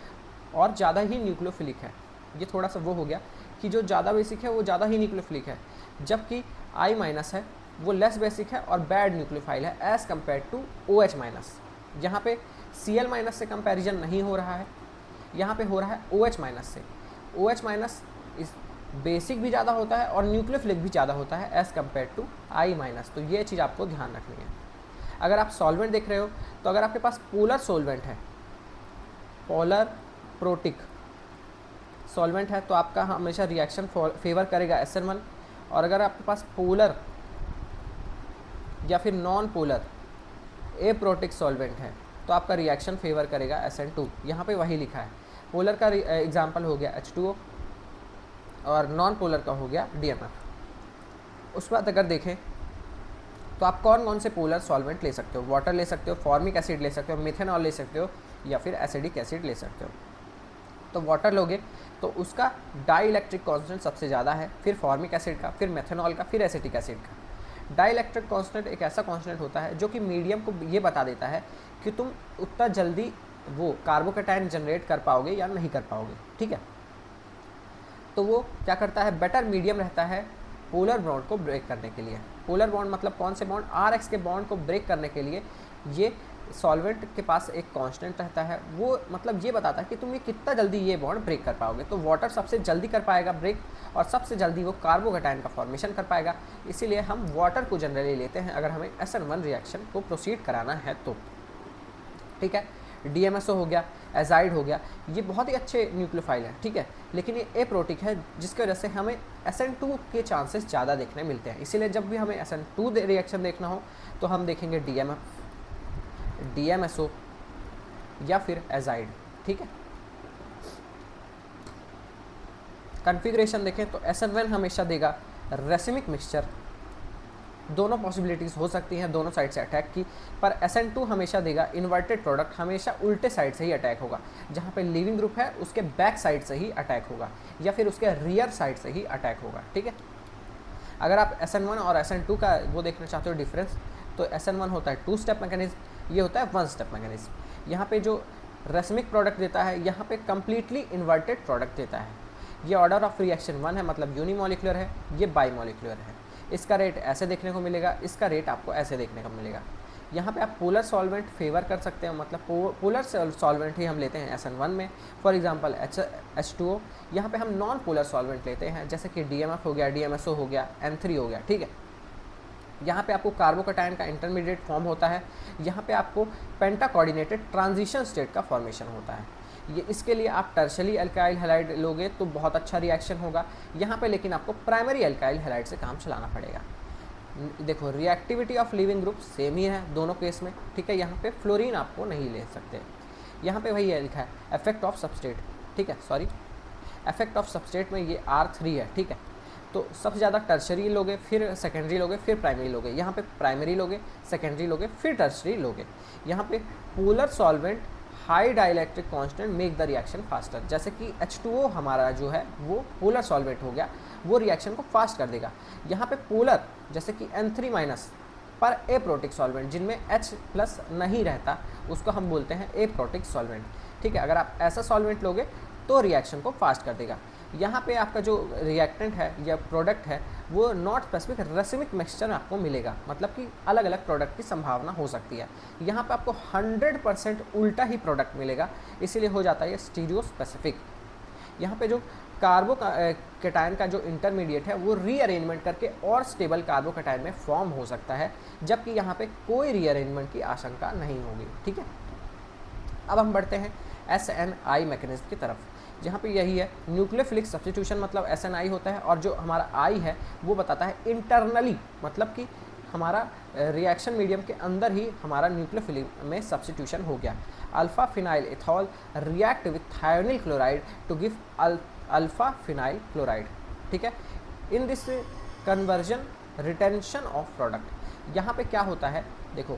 और ज़्यादा ही न्यूक्लियोफिलिक है। ये थोड़ा सा वो हो गया कि जो ज़्यादा बेसिक है वो ज़्यादा ही न्यूक्लियोफिलिक है, जबकि I- है वो लेस बेसिक है और बैड न्यूक्लियोफाइल है एज़ कम्पेयर टू OH-। यहाँ पे Cl- से कंपैरिजन नहीं हो रहा है, यहाँ पे हो रहा है OH- से। OH- इस बेसिक भी ज़्यादा होता है और न्यूक्लियोफिलिक भी ज़्यादा होता है एज़ कम्पेयर टू I-। तो ये चीज़ आपको ध्यान रखनी है। अगर आप सॉल्वेंट देख रहे हो तो अगर आपके पास पोलर सॉल्वेंट है, पोलर प्रोटिक सॉल्वेंट है, तो आपका हमेशा रिएक्शन फेवर करेगा SN1, और अगर आपके पास पोलर या फिर नॉन पोलर एप्रोटिक सॉल्वेंट है तो आपका रिएक्शन फेवर करेगा SN2। यहाँ पे वही लिखा है, पोलर का एग्जाम्पल हो गया H2O और नॉन पोलर का हो गया DMF। उसके बाद अगर देखें तो आप कौन कौन से पोलर सॉल्वेंट ले सकते हो, वाटर ले सकते हो, फॉर्मिक एसिड ले सकते हो, मिथेनॉल ले सकते हो, या फिर एसिडिक एसिड ले सकते हो। तो वाटर लोगे तो उसका डाई इलेक्ट्रिक कॉन्स्टेंट सबसे ज़्यादा है, फिर फॉर्मिक एसिड का, फिर मेथेनॉल का, फिर एसिटिक एसिड का। डाई इलेक्ट्रिक कॉन्स्टेंट एक ऐसा कॉन्स्टेंट होता है जो कि मीडियम को ये बता देता है कि तुम उतना जल्दी वो कार्बोकैटायन जनरेट कर पाओगे या नहीं कर पाओगे, ठीक है। तो वो क्या करता है, बेटर मीडियम रहता है पोलर बॉन्ड को ब्रेक करने के लिए। पोलर बॉन्ड मतलब कौन से बॉन्ड, RX के बॉन्ड को ब्रेक करने के लिए ये सॉल्वेंट के पास एक कांस्टेंट रहता है, वो मतलब ये बताता है कि तुम ये कितना जल्दी ये बॉन्ड ब्रेक कर पाओगे। तो वाटर सबसे जल्दी कर पाएगा ब्रेक, और सबसे जल्दी वो कार्बोकैटायन का फॉर्मेशन कर पाएगा। इसीलिए हम वाटर को जनरली लेते हैं अगर हमें SN1 रिएक्शन को प्रोसीड कराना है तो, ठीक है। DMSO हो गया, एजाइड हो गया, ये बहुत ही अच्छे न्यूक्लियोफाइल हैं, ठीक है, लेकिन ये एप्रोटिक है, जिसकी वजह से हमें SN2 के चांसेस ज़्यादा देखने मिलते हैं। इसीलिए जब भी हमें SN2 रिएक्शन देखना हो तो हम देखेंगे DMSO या फिर एजाइड, ठीक है। कॉन्फ़िगरेशन देखें तो SN1 हमेशा देगा रेसिमिक मिक्सचर, दोनों पॉसिबिलिटीज़ हो सकती हैं दोनों साइड से अटैक की, पर SN2 हमेशा देगा इन्वर्टेड प्रोडक्ट, हमेशा उल्टे साइड से ही अटैक होगा, जहाँ पे लिविंग ग्रुप है उसके बैक साइड से ही अटैक होगा या फिर उसके रियर साइड से ही अटैक होगा, ठीक है। अगर आप SN1 और SN2 का वो देखना चाहते हो डिफरेंस, तो SN1 होता है 2 स्टेप मैकेनिज्म, ये होता है 1 स्टेप मैकेनिज्म। यहाँ पे जो रेसिमिक प्रोडक्ट देता है, यहाँ पे कम्प्लीटली इन्वर्टेड प्रोडक्ट देता है। ये ऑर्डर ऑफ रिएक्शन 1 है, मतलब यूनिमोलिकुलर है, ये बाईमोलिकुलर है। इसका रेट ऐसे देखने को मिलेगा, इसका रेट आपको ऐसे देखने को मिलेगा। यहाँ पे आप पोलर सॉल्वेंट फेवर कर सकते हो, मतलब पोलर सॉल्वेंट ही हम लेते हैं SN1 में, फॉर एग्जांपल H2O। यहाँ पे हम नॉन पोलर सॉल्वेंट लेते हैं, जैसे कि DMF हो गया, DMSO हो गया, N3 हो गया, ठीक है। यहाँ पे आपको कार्बोकैटायन का इंटरमीडिएट फॉर्म होता है, यहाँ पे आपको पेंटा कोऑर्डिनेटेड ट्रांजिशन स्टेट का फॉर्मेशन होता है। ये इसके लिए आप टर्शरी अल्काइल हैलाइड लोगे तो बहुत अच्छा रिएक्शन होगा यहाँ पे, लेकिन आपको प्राइमरी अल्काइल हैलाइड से काम चलाना पड़ेगा। देखो reactivity of leaving group same ही है दोनों केस में, ठीक है। यहाँ पे फ्लोरीन आपको नहीं ले सकते, यहाँ पे वही है लिखा है इफेक्ट ऑफ सबस्ट्रेट, ठीक है, सॉरी इफेक्ट ऑफ सबस्ट्रेट में ये R3 है, ठीक है। तो सबसे ज़्यादा टर्शरी लोगे, फिर सेकेंडरी लोगे, फिर प्राइमरी लोगे। यहाँ पे प्राइमरी लोगे, सेकेंडरी लोगे, फिर टर्शरी लोगे। यहाँ पे polar solvent high dielectric constant make the reaction faster, जैसे कि H2O हमारा जो है वो पोलर सॉल्वेंट हो गया, वो रिएक्शन को फास्ट कर देगा। यहाँ पे पोलर जैसे कि N3- पर एप्रोटिक सॉल्वेंट, जिनमें H+ नहीं रहता, उसको हम बोलते हैं एप्रोटिक सॉल्वेंट, ठीक है। अगर आप ऐसा सॉल्वेंट लोगे तो रिएक्शन को फास्ट कर देगा। यहाँ पे आपका जो रिएक्टेंट है या प्रोडक्ट है वो नॉट स्पेसिफिक रेसिमिक मिक्सचर आपको मिलेगा, मतलब कि अलग अलग प्रोडक्ट की संभावना हो सकती है। यहाँ पे आपको 100% उल्टा ही प्रोडक्ट मिलेगा, इसीलिए हो जाता है ये स्टीरियो स्पेसिफिक। यहाँ पे जो कार्बोकैटायन का जो इंटरमीडिएट है वो रीअरेंजमेंट करके और स्टेबल कार्बोकैटायन में फॉर्म हो सकता है, जबकि यहाँ पे कोई रीअरेंजमेंट की आशंका नहीं होगी, ठीक है। अब हम बढ़ते हैं SNI मैकेनिज्म की तरफ, जहाँ पे यही है न्यूक्लियोफिलिक सब्स्टिट्यूशन, मतलब SNI होता है, और जो हमारा I है वो बताता है इंटरनली, मतलब कि हमारा रिएक्शन मीडियम के अंदर ही हमारा न्यूक्लियोफिलिक में सब्स्टिट्यूशन हो गया। Alpha phenyl ethanol react with thionyl chloride to give alpha phenyl chloride, ठीक है। In this conversion retention of product, यहाँ पे क्या होता है, देखो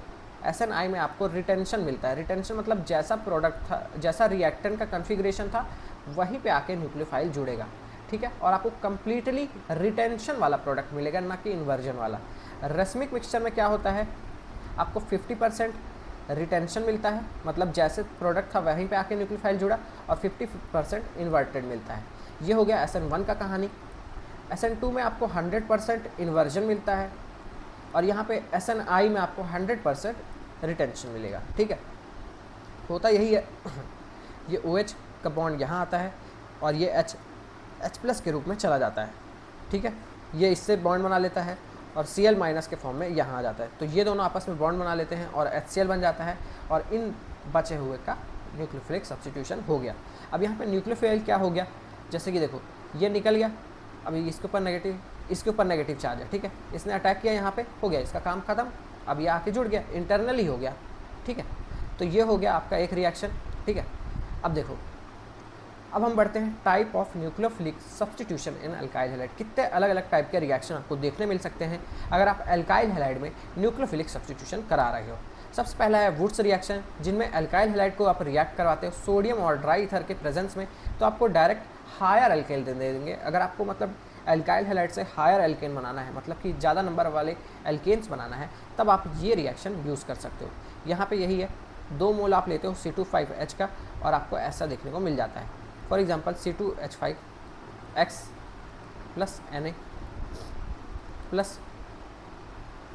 SNI में आपको रिटेंशन मिलता है। रिटेंशन मतलब जैसा प्रोडक्ट था, जैसा रिएक्टेंट का कॉन्फ़िगरेशन था, वहीं पे आके न्यूक्लियोफाइल जुड़ेगा, ठीक है, और आपको कम्प्लीटली रिटेंशन वाला प्रोडक्ट मिलेगा, ना कि इन्वर्जन वाला। रेसिमिक मिक्सचर में क्या होता है, आपको 50% रिटेंशन मिलता है, मतलब जैसे प्रोडक्ट था वहीं पे आके न्यूक्लियोफाइल जुड़ा, और 50% इन्वर्टेड मिलता है। ये हो गया SN1 का कहानी। SN2 में आपको 100% इन्वर्जन मिलता है, और यहाँ पे SNI में आपको 100% रिटेंशन मिलेगा, ठीक है। होता यही है, ये OH का बॉन्ड यहाँ आता है और ये H+ के रूप में चला जाता है, ठीक है। ये इससे बॉन्ड बना लेता है और Cl- के फॉर्म में यहाँ आ जाता है, तो ये दोनों आपस में बॉन्ड बना लेते हैं और HCl बन जाता है, और इन बचे हुए का न्यूक्लियोफिलिक सब्स्टिट्यूशन हो गया। अब यहाँ पे न्यूक्लियोफाइल क्या हो गया, जैसे कि देखो ये निकल गया, अभी इसके ऊपर नेगेटिव, इसके ऊपर नेगेटिव चार्ज है, ठीक है, इसने अटैक किया, यहाँ पे हो गया, इसका काम खत्म, अब ये आके जुड़ गया, इंटरनली हो गया, ठीक है। तो ये हो गया आपका एक रिएक्शन, ठीक है। अब देखो, अब हम बढ़ते हैं type of nucleophilic substitution in alkyl halide. कितने अलग अलग टाइप के रिएक्शन आपको देखने मिल सकते हैं अगर आप अल्काइल हैलाइड में न्यूक्लियोफिलिक सब्स्टिट्यूशन करा रहे हो। सबसे पहला है वुड्स रिएक्शन, जिनमें अल्काइल हैलाइड को आप रिएक्ट करवाते हो सोडियम और ड्राई ईथर के प्रेजेंस में, तो आपको डायरेक्ट हायर अल्केन दे देंगे। अगर आपको मतलब अल्काइल हैलाइड से हायर अल्केन बनाना है, मतलब कि ज़्यादा नंबर वाले अल्केन्स बनाना है, तब आप ये रिएक्शन यूज़ कर सकते हो। यहाँ पे यही है, 2 मोल आप लेते हो C2H5 का, और आपको ऐसा देखने को मिल जाता है। For example C2H5X plus Na plus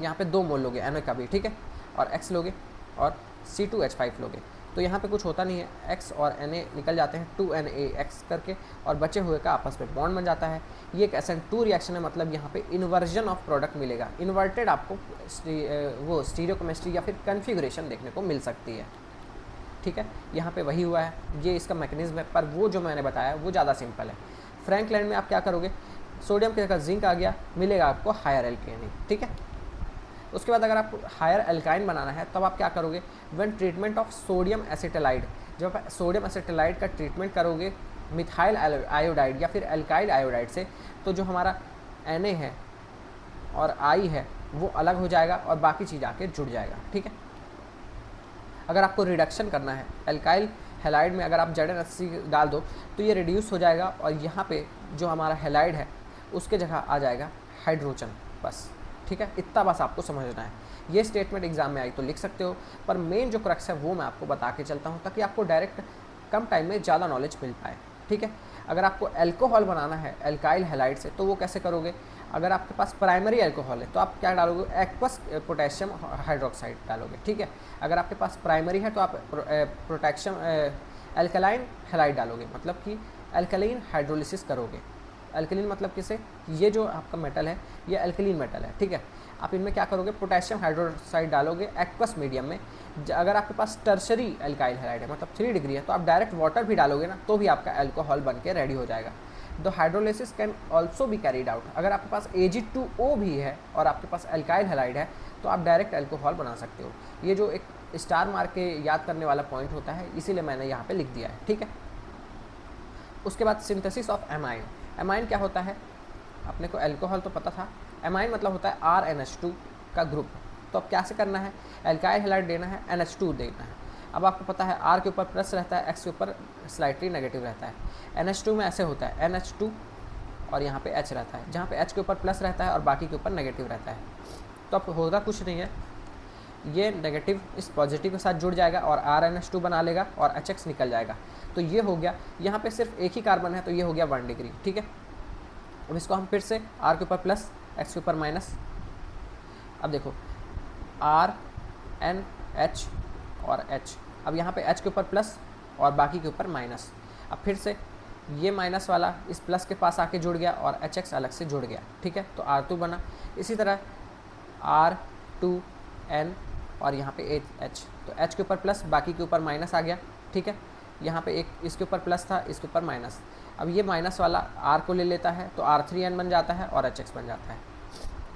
यहाँ पे 2 मोल लोगे Na का भी, ठीक है, और X लोगे और C2H5 लोगे, तो यहाँ पे कुछ होता नहीं है, X और Na निकल जाते हैं 2NaX करके, और बचे हुए का आपस में बॉन्ड बन जाता है। ये एक SN2 रिएक्शन है, मतलब यहाँ पे इन्वर्जन ऑफ प्रोडक्ट मिलेगा, इन्वर्टेड आपको वो स्टीरियोकेमिस्ट्री या फिर कन्फिगरेशन देखने को मिल सकती है, ठीक है, यहाँ पे वही हुआ है, ये इसका मैकेनिज्म है, पर वो जो मैंने बताया वो ज़्यादा सिंपल है। फ्रैंकलैंड में आप क्या करोगे, सोडियम की जगह जिंक आ गया, मिलेगा आपको हायर एल्केनी, ठीक है। उसके बाद अगर आपको हायर एल्काइन बनाना है तब आप क्या करोगे, व्हेन ट्रीटमेंट ऑफ सोडियम एसिटाइलाइड, जब आप सोडियम एसिटाइलाइड का ट्रीटमेंट करोगे मिथाइल आयोडाइड या फिर एल्काइल आयोडाइड से, तो जो हमारा Na है और I है वो अलग हो जाएगा और बाकी चीज़ आके जुड़ जाएगा, ठीक है। अगर आपको रिडक्शन करना है एल्काइल हेलाइड में, अगर आप ZnHC डाल दो तो ये रिड्यूस हो जाएगा और यहाँ पे जो हमारा हेलाइड है उसके जगह आ जाएगा हाइड्रोजन, बस, ठीक है। इतना बस आपको समझना है। ये स्टेटमेंट एग्जाम में आई तो लिख सकते हो, पर मेन जो क्रक्स है वो मैं आपको बता के चलता हूँ ताकि आपको डायरेक्ट कम टाइम में ज़्यादा नॉलेज मिल पाए, ठीक है। अगर आपको एल्कोहल बनाना है एल्काइल हेलाइड से तो वो कैसे करोगे, अगर आपके पास प्राइमरी एल्कोहल है तो आप क्या डालोगे, एक्वस पोटेशियम हाइड्रोक्साइड डालोगे, ठीक है। अगर आपके पास प्राइमरी है तो आप पोटेशियम एल्कलाइन हेलाइड डालोगे, मतलब कि एल्कलाइन हाइड्रोलिसिस करोगे। एल्कलीन मतलब किसे, ये जो आपका मेटल है ये एल्कलीन मेटल है, ठीक है। आप इनमें क्या करोगे, पोटेशियम हाइड्रोक्साइड डालोगे एक्वस मीडियम में। अगर आपके पास टर्शरी एल्काइल हेलाइड है मतलब 3 डिग्री है तो आप डायरेक्ट वाटर भी डालोगे ना तो भी आपका एल्कोहल बन के रेडी हो जाएगा। The hydrolysis can also be carried out, अगर आपके पास Ag2O भी है और आपके पास एल्काइल हेलाइड है तो आप डायरेक्ट एल्कोहल बना सकते हो। ये जो एक स्टार मार्क के याद करने वाला पॉइंट होता है इसीलिए मैंने यहाँ पे लिख दिया है, ठीक है। उसके बाद सिंथेसिस ऑफ एमाइन। एमाइन क्या होता है, अपने को एल्कोहल तो पता था, एमाइन मतलब होता है RNH2 का ग्रुप। तो अब क्या से करना है, एल्काइल हेलाइड देना है, NH2 देना है। अब आपको पता है R के ऊपर प्लस रहता है, X के ऊपर स्लाइटली नेगेटिव रहता है। NH2 में ऐसे होता है NH2 और यहाँ पे H रहता है, जहाँ पे H के ऊपर प्लस रहता है और बाकी के ऊपर नेगेटिव रहता है। तो अब होगा कुछ नहीं है, ये नेगेटिव इस पॉजिटिव के साथ जुड़ जाएगा और RNH2 बना लेगा और HX निकल जाएगा। तो ये हो गया, यहाँ पे सिर्फ एक ही कार्बन है तो ये हो गया 1 डिग्री, ठीक है। अब इसको हम फिर से R के ऊपर प्लस X के ऊपर माइनस, अब देखो RNH और H, अब यहाँ पे H के ऊपर प्लस और बाकी के ऊपर माइनस। अब फिर से ये माइनस वाला इस प्लस के पास आके जुड़ गया और HX अलग से जुड़ गया, ठीक है। तो R2 बना, इसी तरह R2N और यहाँ पे H, तो H के ऊपर प्लस बाकी के ऊपर माइनस आ गया, ठीक है। यहाँ पे एक इसके ऊपर प्लस था, इसके ऊपर माइनस। अब ये माइनस वाला R को ले लेता है तो R3N बन जाता है और HX बन जाता है।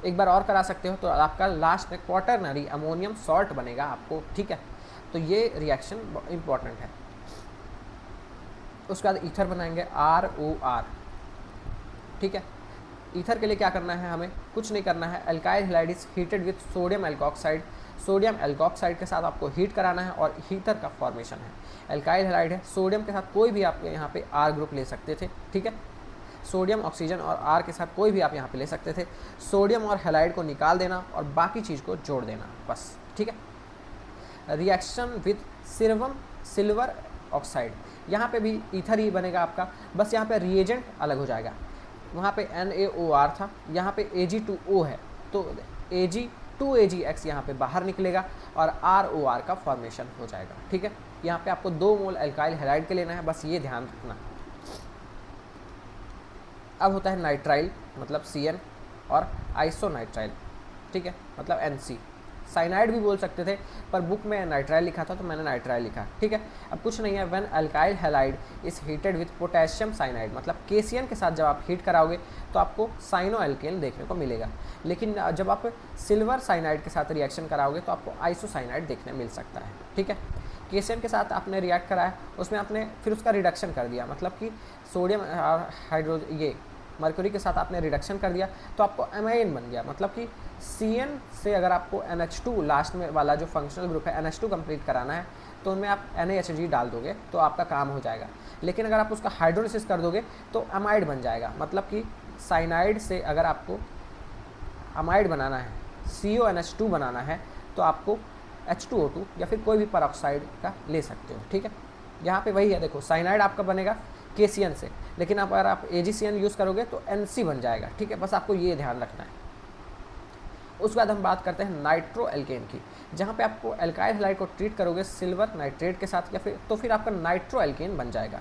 एक बार और करा सकते हो तो आपका लास्ट में क्वाटरनरी अमोनियम सॉल्ट बनेगा आपको, ठीक है। तो ये रिएक्शन इंपॉर्टेंट है। उसके बाद ईथर बनाएंगे ROR, ठीक है। ईथर के लिए क्या करना है, हमें कुछ नहीं करना है, alkyl halide is heated with sodium alkoxide, sodium alkoxide के साथ आपको हीट कराना है और हीटर का फॉर्मेशन है। एल्काइल हेलाइड है, सोडियम के साथ कोई भी आप यहाँ पे R ग्रुप ले सकते थे, ठीक है। सोडियम ऑक्सीजन और R के साथ कोई भी आप यहाँ पे ले सकते थे। सोडियम और हेलाइड को निकाल देना और बाकी चीज़ को जोड़ देना, बस, ठीक है। रिएक्शन विथ सिल्वर ऑक्साइड, यहाँ पे भी ईथर ही बनेगा आपका, बस यहाँ पे रिएजेंट अलग हो जाएगा। वहाँ पे NaOR था, यहाँ पे Ag2O है तो Ag2AgX यहाँ पे बाहर निकलेगा और ROR का फॉर्मेशन हो जाएगा, ठीक है। यहाँ पे आपको 2 मोल एल्काइल हेलाइड के लेना है, बस ये ध्यान रखना। अब होता है नाइट्राइल मतलब CN और आइसोनाइट्राइल, ठीक है, मतलब NC। साइनाइड भी बोल सकते थे पर बुक में नाइट्राइल लिखा था तो मैंने नाइट्राइल लिखा, ठीक है। अब कुछ नहीं है, when alkyl halide is heated with potassium cyanide, मतलब KCN के साथ जब आप हीट कराओगे तो आपको साइनो एल्केन देखने को मिलेगा, लेकिन जब आप सिल्वर साइनाइड के साथ रिएक्शन कराओगे तो आपको आइसोसाइनाइड देखने मिल सकता है, ठीक है। KCN के साथ आपने रिएक्ट कराया, उसमें आपने फिर उसका रिडक्शन कर दिया, मतलब कि सोडियम ये मर्क्यूरी के साथ आपने रिडक्शन कर दिया तो आपको एमाइन बन गया, मतलब कि CN से अगर आपको NH2 लास्ट में वाला जो फंक्शनल ग्रुप है NH2 कंप्लीट कराना है तो उनमें आप NaHG डाल दोगे तो आपका काम हो जाएगा। लेकिन अगर आप उसका हाइड्रोलिसिस कर दोगे तो अमाइड बन जाएगा, मतलब कि साइनाइड से अगर आपको अमाइड बनाना है, CONH2 बनाना है तो आपको H2O2 या फिर कोई भी परऑक्साइड का ले सकते हो, ठीक है। यहाँ पे वही है, देखो साइनाइड आपका बनेगा KCN से, लेकिन अगर आप AgCN यूज़ करोगे तो NC बन जाएगा, ठीक है। बस आपको ये ध्यान रखना है। उसके बाद हम बात करते हैं नाइट्रो एल्केन की, जहाँ पे आपको एल्काइल हैलाइड को ट्रीट करोगे सिल्वर नाइट्रेट के साथ या फिर आपका नाइट्रो एल्केन बन जाएगा।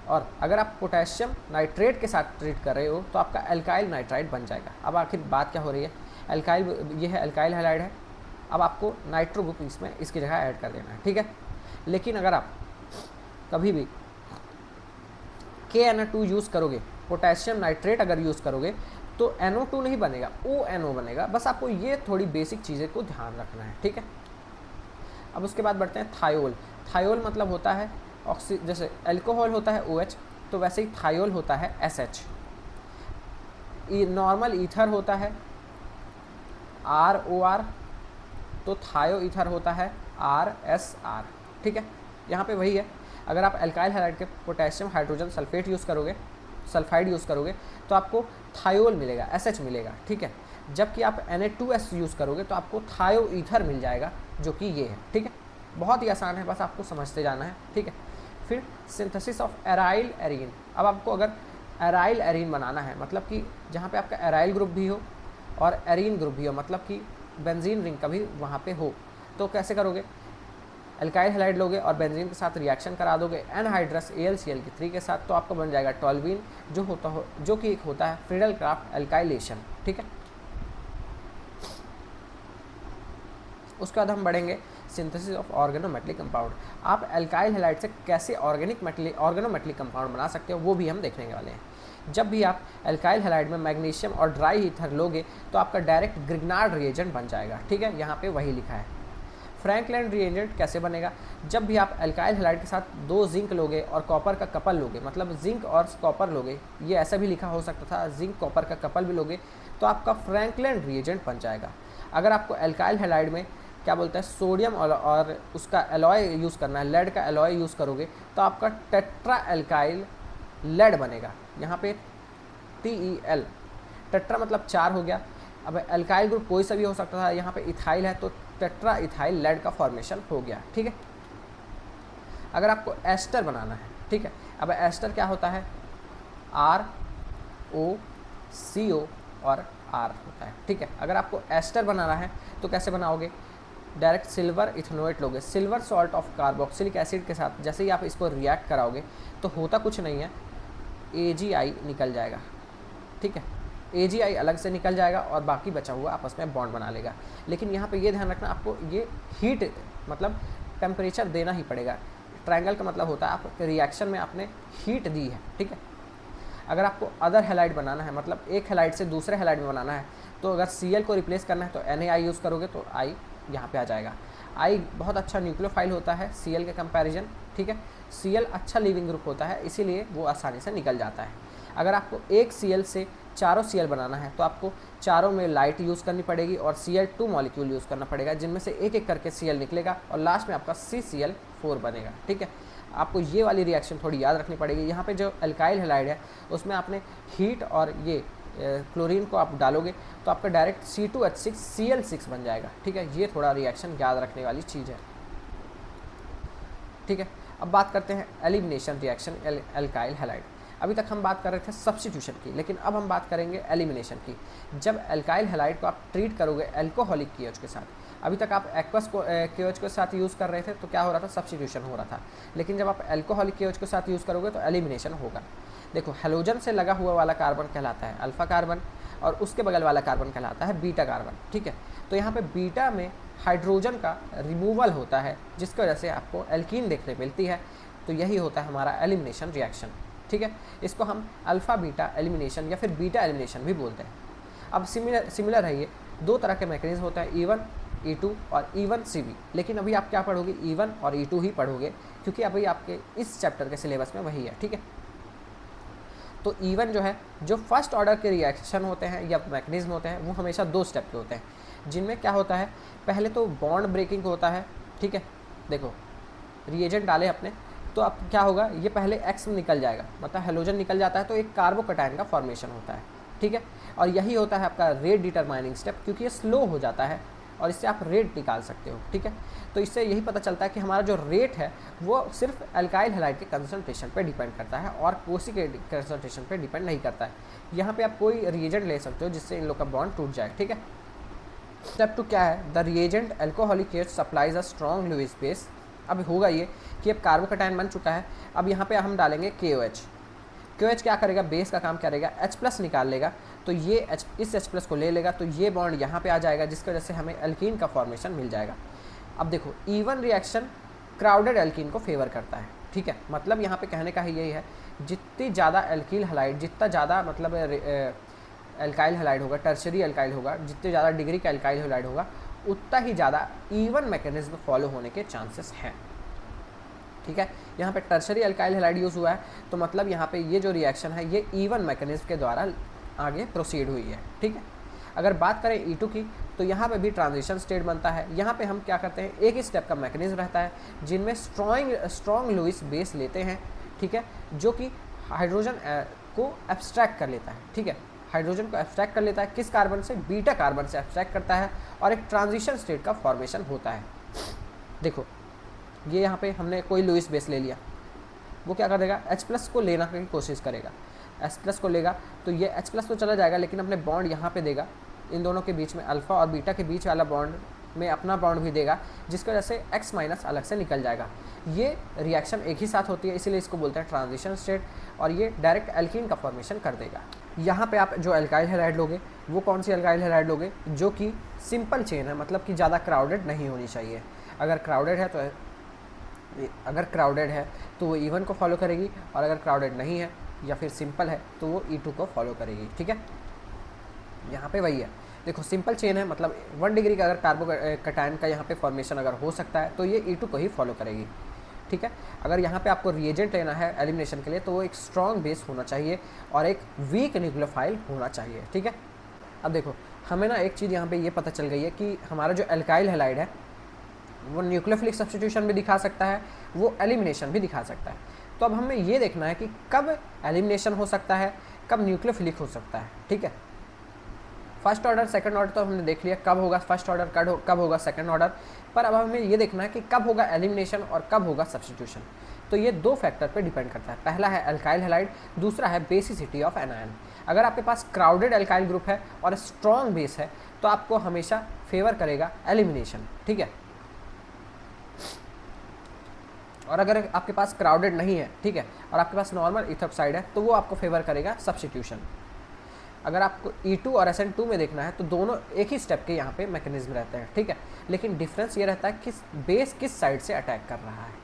और अगर आप पोटेशियम नाइट्रेट के साथ ट्रीट कर रहे हो तो आपका एल्काइल नाइट्राइड बन जाएगा। अब आखिर बात क्या हो रही है, एल्काइल ये है, एल्काइल हैलाइड है, अब आपको नाइट्रो ग्रुप इसमें इसकी जगह ऐड कर देना है, ठीक है। लेकिन अगर आप कभी भी KNO2 यूज़ करोगे, पोटेशियम नाइट्रेट अगर यूज़ करोगे, तो NO2 नहीं बनेगा, ONO बनेगा। बस आपको ये थोड़ी बेसिक चीज़ें को ध्यान रखना है, ठीक है। अब उसके बाद बढ़ते हैं थायोल। थायोल मतलब होता है जैसे अल्कोहल होता है OH, तो वैसे ही थायोल होता है SH। नॉर्मल ईथर होता है ROR, तो थायो ईथर होता है RSR, ठीक है। यहाँ पे वही है, अगर आप अल्काइल हैलाइड के पोटेशियम हाइड्रोजन सल्फेट यूज़ करोगे, सल्फाइड यूज़ करोगे, तो आपको थायोल मिलेगा, SH मिलेगा, ठीक है। जबकि आप Na2S यूज़ करोगे तो आपको थायो ईथर मिल जाएगा, जो कि ये है, ठीक है। बहुत ही आसान है, बस आपको समझते जाना है, ठीक है। फिर सिंथेसिस ऑफ एराइल एरीन। अब आपको अगर एराइल एरीन बनाना है, मतलब कि जहाँ पे आपका एराइल ग्रुप भी हो और एरीन ग्रुप भी हो, मतलब कि बेंजीन रिंग का भी वहाँ पे हो, तो कैसे करोगे? अल्काइल हैलाइड लोगे और बेंजीन के साथ रिएक्शन करा दोगे एनहाइड्रस AlCl3 के साथ, तो आपका बन जाएगा टॉल्वीन, जो कि एक होता है फ्रीडल क्राफ्ट एल्काइलेशन, ठीक है। उसके बाद हम बढ़ेंगे सिंथेसिस ऑफ ऑर्गेनोमेटलिक कंपाउंड। आप अल्काइल हैलाइड से कैसे ऑर्गेनोमेटलिक कंपाउंड बना सकते हो, वो भी हम देखने वाले हैं। जब भी आप अल्काइल हैलाइड में मैग्नीशियम और ड्राई ईथर लोगे तो आपका डायरेक्ट ग्रिग्नार्ड रिएजेंट बन जाएगा, ठीक है। यहाँ पे वही लिखा है। फ्रैंकलैंड रिएजेंट कैसे बनेगा? जब भी आप अल्काइल हैलाइड के साथ 2 जिंक लोगे और कॉपर का कपल लोगे, मतलब जिंक और कॉपर लोगे, ये ऐसा भी लिखा हो सकता था, जिंक कॉपर का कपल भी लोगे, तो आपका फ्रैंकलैंड रिएजेंट बन जाएगा। अगर आपको अल्काइल हैलाइड में क्या बोलते हैं सोडियम और उसका एलॉय यूज़ करना है, लेड का एलॉय यूज़ करोगे, तो आपका टेट्रा अल्काइल लेड बनेगा। यहाँ पे TeL, टेट्रा मतलब 4 हो गया। अब अल्काइल ग्रुप कोई सा भी हो सकता था, यहाँ पे इथाइल है तो टेट्रा इथाइल लेड का फॉर्मेशन हो गया, ठीक है। अगर आपको एस्टर बनाना है, ठीक है, अब एस्टर क्या होता है? ROCO और R होता है, ठीक है। अगर आपको एस्टर बनाना है तो कैसे बनाओगे? डायरेक्ट सिल्वर इथेनोएट लोगे, silver salt of carboxylic acid के साथ जैसे ही आप इसको रिएक्ट कराओगे तो होता कुछ नहीं है, AgI निकल जाएगा, ठीक है। AgI अलग से निकल जाएगा और बाकी बचा हुआ आपस में बॉन्ड बना लेगा। लेकिन यहाँ पे ये ध्यान रखना, आपको ये हीट मतलब टेम्परेचर देना ही पड़ेगा। ट्रायंगल का मतलब होता है आप रिएक्शन में आपने हीट दी है, ठीक है। अगर आपको अदर हैलाइड बनाना है, मतलब एक हैलाइड से दूसरे हैलाइड में बनाना है, तो अगर Cl को रिप्लेस करना है तो NaI यूज़ करोगे, तो I यहाँ पे आ जाएगा। I बहुत अच्छा न्यूक्लियोफाइल होता है Cl के कंपैरिजन, ठीक है। Cl अच्छा लिविंग ग्रुप होता है, इसीलिए वो आसानी से निकल जाता है। अगर आपको एक Cl से चारों Cl बनाना है तो आपको चारों में लाइट यूज़ करनी पड़ेगी और Cl2 मॉलिक्यूल यूज़ करना पड़ेगा, जिनमें से एक एक करके Cl निकलेगा और लास्ट में आपका CCl4 बनेगा, ठीक है। आपको ये वाली रिएक्शन थोड़ी याद रखनी पड़ेगी। यहाँ पे जो अल्काइल हैलाइड है उसमें आपने हीट और ये क्लोरीन को आप डालोगे तो आपका डायरेक्ट C2H6 Cl6 बन जाएगा, ठीक है। ये थोड़ा रिएक्शन याद रखने वाली चीज़ है, ठीक है। अब बात करते हैं एलिमिनेशन रिएक्शन अल्काइल हैलाइड। अभी तक हम बात कर रहे थे सब्स्टिट्यूशन की, लेकिन अब हम बात करेंगे एलिमिनेशन की। जब अल्काइल हैलाइड को आप ट्रीट करोगे अल्कोहलिक KOH के साथ, अभी तक आप एक्वस KOH के साथ यूज़ कर रहे थे तो क्या हो रहा था? सब्स्टिट्यूशन हो रहा था। लेकिन जब आप अल्कोहलिक KOH के साथ यूज़ करोगे तो एलिमिनेशन होगा। देखो, हेलोजन से लगा हुआ वाला कार्बन कहलाता है अल्फा कार्बन और उसके बगल वाला कार्बन कहलाता है बीटा कार्बन, ठीक है। तो यहाँ पे बीटा में हाइड्रोजन का रिमूवल होता है, जिसकी वजह से आपको एल्कीन देखने मिलती है। तो यही होता है हमारा एलिमिनेशन रिएक्शन, ठीक है। इसको हम अल्फा बीटा एलिमिनेशन या फिर बीटा एलिमिनेशन भी बोलते हैं। अब सिमिलर है, ये 2 तरह के मैकेनिज्म होता है, E1 E2 और E1 CV। लेकिन अभी आप क्या पढ़ोगे? E1 और E2 ही पढ़ोगे, क्योंकि अभी आपके इस चैप्टर के सिलेबस में वही है, ठीक है। तो E1 जो है, जो फर्स्ट ऑर्डर के रिएक्शन होते हैं या मैकेनिज्म होते हैं, वो हमेशा 2 स्टेप के होते हैं, जिनमें क्या होता है? पहले तो बॉन्ड ब्रेकिंग होता है, ठीक है। देखो, रिएजेंट डाले अपने, तो अब क्या होगा? ये पहले X में निकल जाएगा, मतलब हेलोजन निकल जाता है तो एक कार्बोकटायन का फॉर्मेशन होता है, ठीक है। और यही होता है आपका रेट डिटरमाइनिंग स्टेप, क्योंकि ये स्लो हो जाता है और इससे आप रेट निकाल सकते हो, ठीक है। तो इससे यही पता चलता है कि हमारा जो रेट है वो सिर्फ अल्काइल हैलाइड के कंसंट्रेशन पे डिपेंड करता है और कोसी के कंसंट्रेशन पे डिपेंड नहीं करता है। यहाँ पे आप कोई रिएजेंट ले सकते हो जिससे इन लोग का बॉन्ड टूट जाए, ठीक है। स्टेप 2 क्या है? The reagent alcoholic KOH supplies a strong Lewis base. अब होगा ये कि अब कार्बोकटायन बन चुका है, अब यहाँ पे हम डालेंगे KOH। KOH क्या करेगा? बेस का काम करेगा, H+ निकाल लेगा, तो ये इस H+ को ले लेगा, तो ये बॉन्ड यहाँ पे आ जाएगा, जिसकी वजह से हमें अल्कीन का फॉर्मेशन मिल जाएगा। अब देखो, E1 रिएक्शन क्राउडेड एल्कीन को फेवर करता है, ठीक है। मतलब यहाँ पे कहने का ही यही है, जितनी ज़्यादा एल्कील हैलाइड, जितना ज़्यादा मतलब एल्काइल हैलाइड होगा, टर्शरी एल्काइल होगा, जितने ज़्यादा डिग्री का एल्काइल हैलाइड होगा, उतना ही ज़्यादा इवन मैकेनिज्म फॉलो होने के चांसेस हैं, ठीक है। यहाँ पे टर्शरी एल्काइल हैलाइड यूज़ हुआ है, तो मतलब यहाँ पे ये जो रिएक्शन है ये इवन मैकेनिज्म के द्वारा आगे प्रोसीड हुई है, ठीक है। अगर बात करें E2 की, तो यहाँ पे भी ट्रांजिशन स्टेट बनता है। यहाँ पे हम क्या करते हैं, एक ही स्टेप का मैकेनिज्म रहता है जिनमें स्ट्रॉन्ग लुईस बेस लेते हैं, ठीक है, जो कि हाइड्रोजन को एब्स्ट्रैक्ट कर लेता है, ठीक है। हाइड्रोजन को एब्स्ट्रैक्ट कर लेता है, किस कार्बन से, बीटा कार्बन से एब्स्ट्रैक्ट करता है, और एक ट्रांजिशन स्टेट का फॉर्मेशन होता है। देखो ये यहाँ पे हमने कोई लुईस बेस ले लिया, वो क्या कर देगा, H+ को लेना की कोशिश करेगा, H+ को लेगा तो ये H+ तो चला जाएगा, लेकिन अपने बॉन्ड यहाँ पे देगा, इन दोनों के बीच में अल्फ़ा और बीटा के बीच वाला बॉन्ड में अपना बॉन्ड भी देगा, जिसकी वजह से X- अलग से निकल जाएगा। ये रिएक्शन एक ही साथ होती है, इसीलिए इसको बोलते हैं ट्रांजिशन स्टेट, और ये डायरेक्ट एल्कीन का फॉर्मेशन कर देगा। यहाँ पे आप जो एल्काइल हैलाइड लोगे वो कौन सी एल्काइल हैलाइड लोगे, जो कि सिंपल चेन है, मतलब कि ज़्यादा क्राउडेड नहीं होनी चाहिए। अगर क्राउडेड है तो वो E1 को फॉलो करेगी, और अगर क्राउडेड नहीं है या फिर सिंपल है तो वो E2 को फॉलो करेगी, ठीक है। यहाँ पे वही है, देखो सिंपल चेन है, मतलब 1 डिग्री का अगर कार्बोकैटायन का यहाँ पे फॉर्मेशन अगर हो सकता है तो ये E2 को ही फॉलो करेगी, ठीक है। अगर यहाँ पे आपको रिएजेंट लेना है एलिमिनेशन के लिए, तो वो एक स्ट्रॉन्ग बेस होना चाहिए और एक वीक न्यूक्लियोफाइल होना चाहिए, ठीक है। अब देखो हमें ना एक चीज़ यहाँ पे ये पता चल गई है कि हमारा जो एल्काइल हैलाइड है वो न्यूक्लियोफिलिक सब्स्टिट्यूशन भी दिखा सकता है, वो एलिमिनेशन भी दिखा सकता है। तो अब हमें ये देखना है कि कब एलिमिनेशन हो सकता है, कब न्यूक्लियोफिलिक हो सकता है, ठीक है। फर्स्ट ऑर्डर सेकंड ऑर्डर तो हमने देख लिया कब होगा फर्स्ट ऑर्डर, कब होगा सेकंड ऑर्डर, पर अब हमें ये देखना है कि कब होगा एलिमिनेशन और कब होगा सब्स्टिट्यूशन। तो ये 2 फैक्टर पे डिपेंड करता है, पहला है एल्काइल हैलाइड, दूसरा है बेसिसिटी ऑफ एनायन। अगर आपके पास क्राउडेड एल्काइल ग्रुप है और स्ट्रॉन्ग बेस है तो आपको हमेशा फेवर करेगा एलिमिनेशन, ठीक है। और अगर आपके पास क्राउडेड नहीं है, ठीक है, और आपके पास नॉर्मल इथोक्साइड है तो वो आपको फेवर करेगा सब्स्टिट्यूशन। अगर आपको E2 और SN2 में देखना है तो दोनों एक ही स्टेप के यहाँ पे मैकेनिज्म रहते हैं, ठीक है, लेकिन डिफरेंस ये रहता है कि बेस किस साइड से अटैक कर रहा है।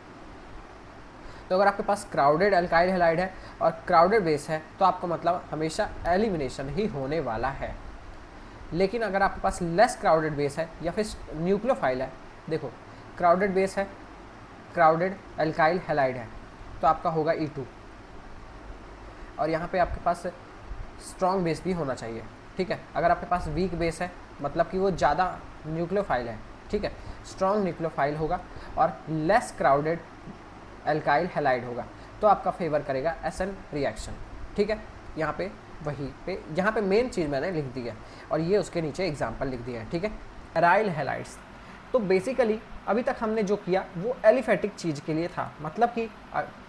तो अगर आपके पास क्राउडेड एल्काइल हैलाइड है और क्राउडेड बेस है तो आपको मतलब हमेशा एलिमिनेशन ही होने वाला है। लेकिन अगर आपके पास लेस क्राउडेड बेस है या फिर न्यूक्लियोफाइल है, देखो क्राउडेड बेस है, क्राउडेड एल्काइल हैलाइड है, तो आपका होगा E2, और यहाँ पे आपके पास स्ट्रॉन्ग बेस भी होना चाहिए, ठीक है। अगर आपके पास वीक बेस है मतलब कि वो ज़्यादा न्यूक्लियोफाइल है, ठीक है, स्ट्रॉन्ग न्यूक्लियोफाइल होगा और लेस क्राउडेड एल्काइल हैलाइड होगा, तो आपका फेवर करेगा SN रिएक्शन, ठीक है। यहाँ पे वहीं पे यहाँ पे मेन चीज़ मैंने लिख दी है और ये उसके नीचे एग्जाम्पल लिख दिया है, ठीक है। एराइल हैलाइड्स, तो बेसिकली अभी तक हमने जो किया वो एलिफेटिक चीज़ के लिए था, मतलब कि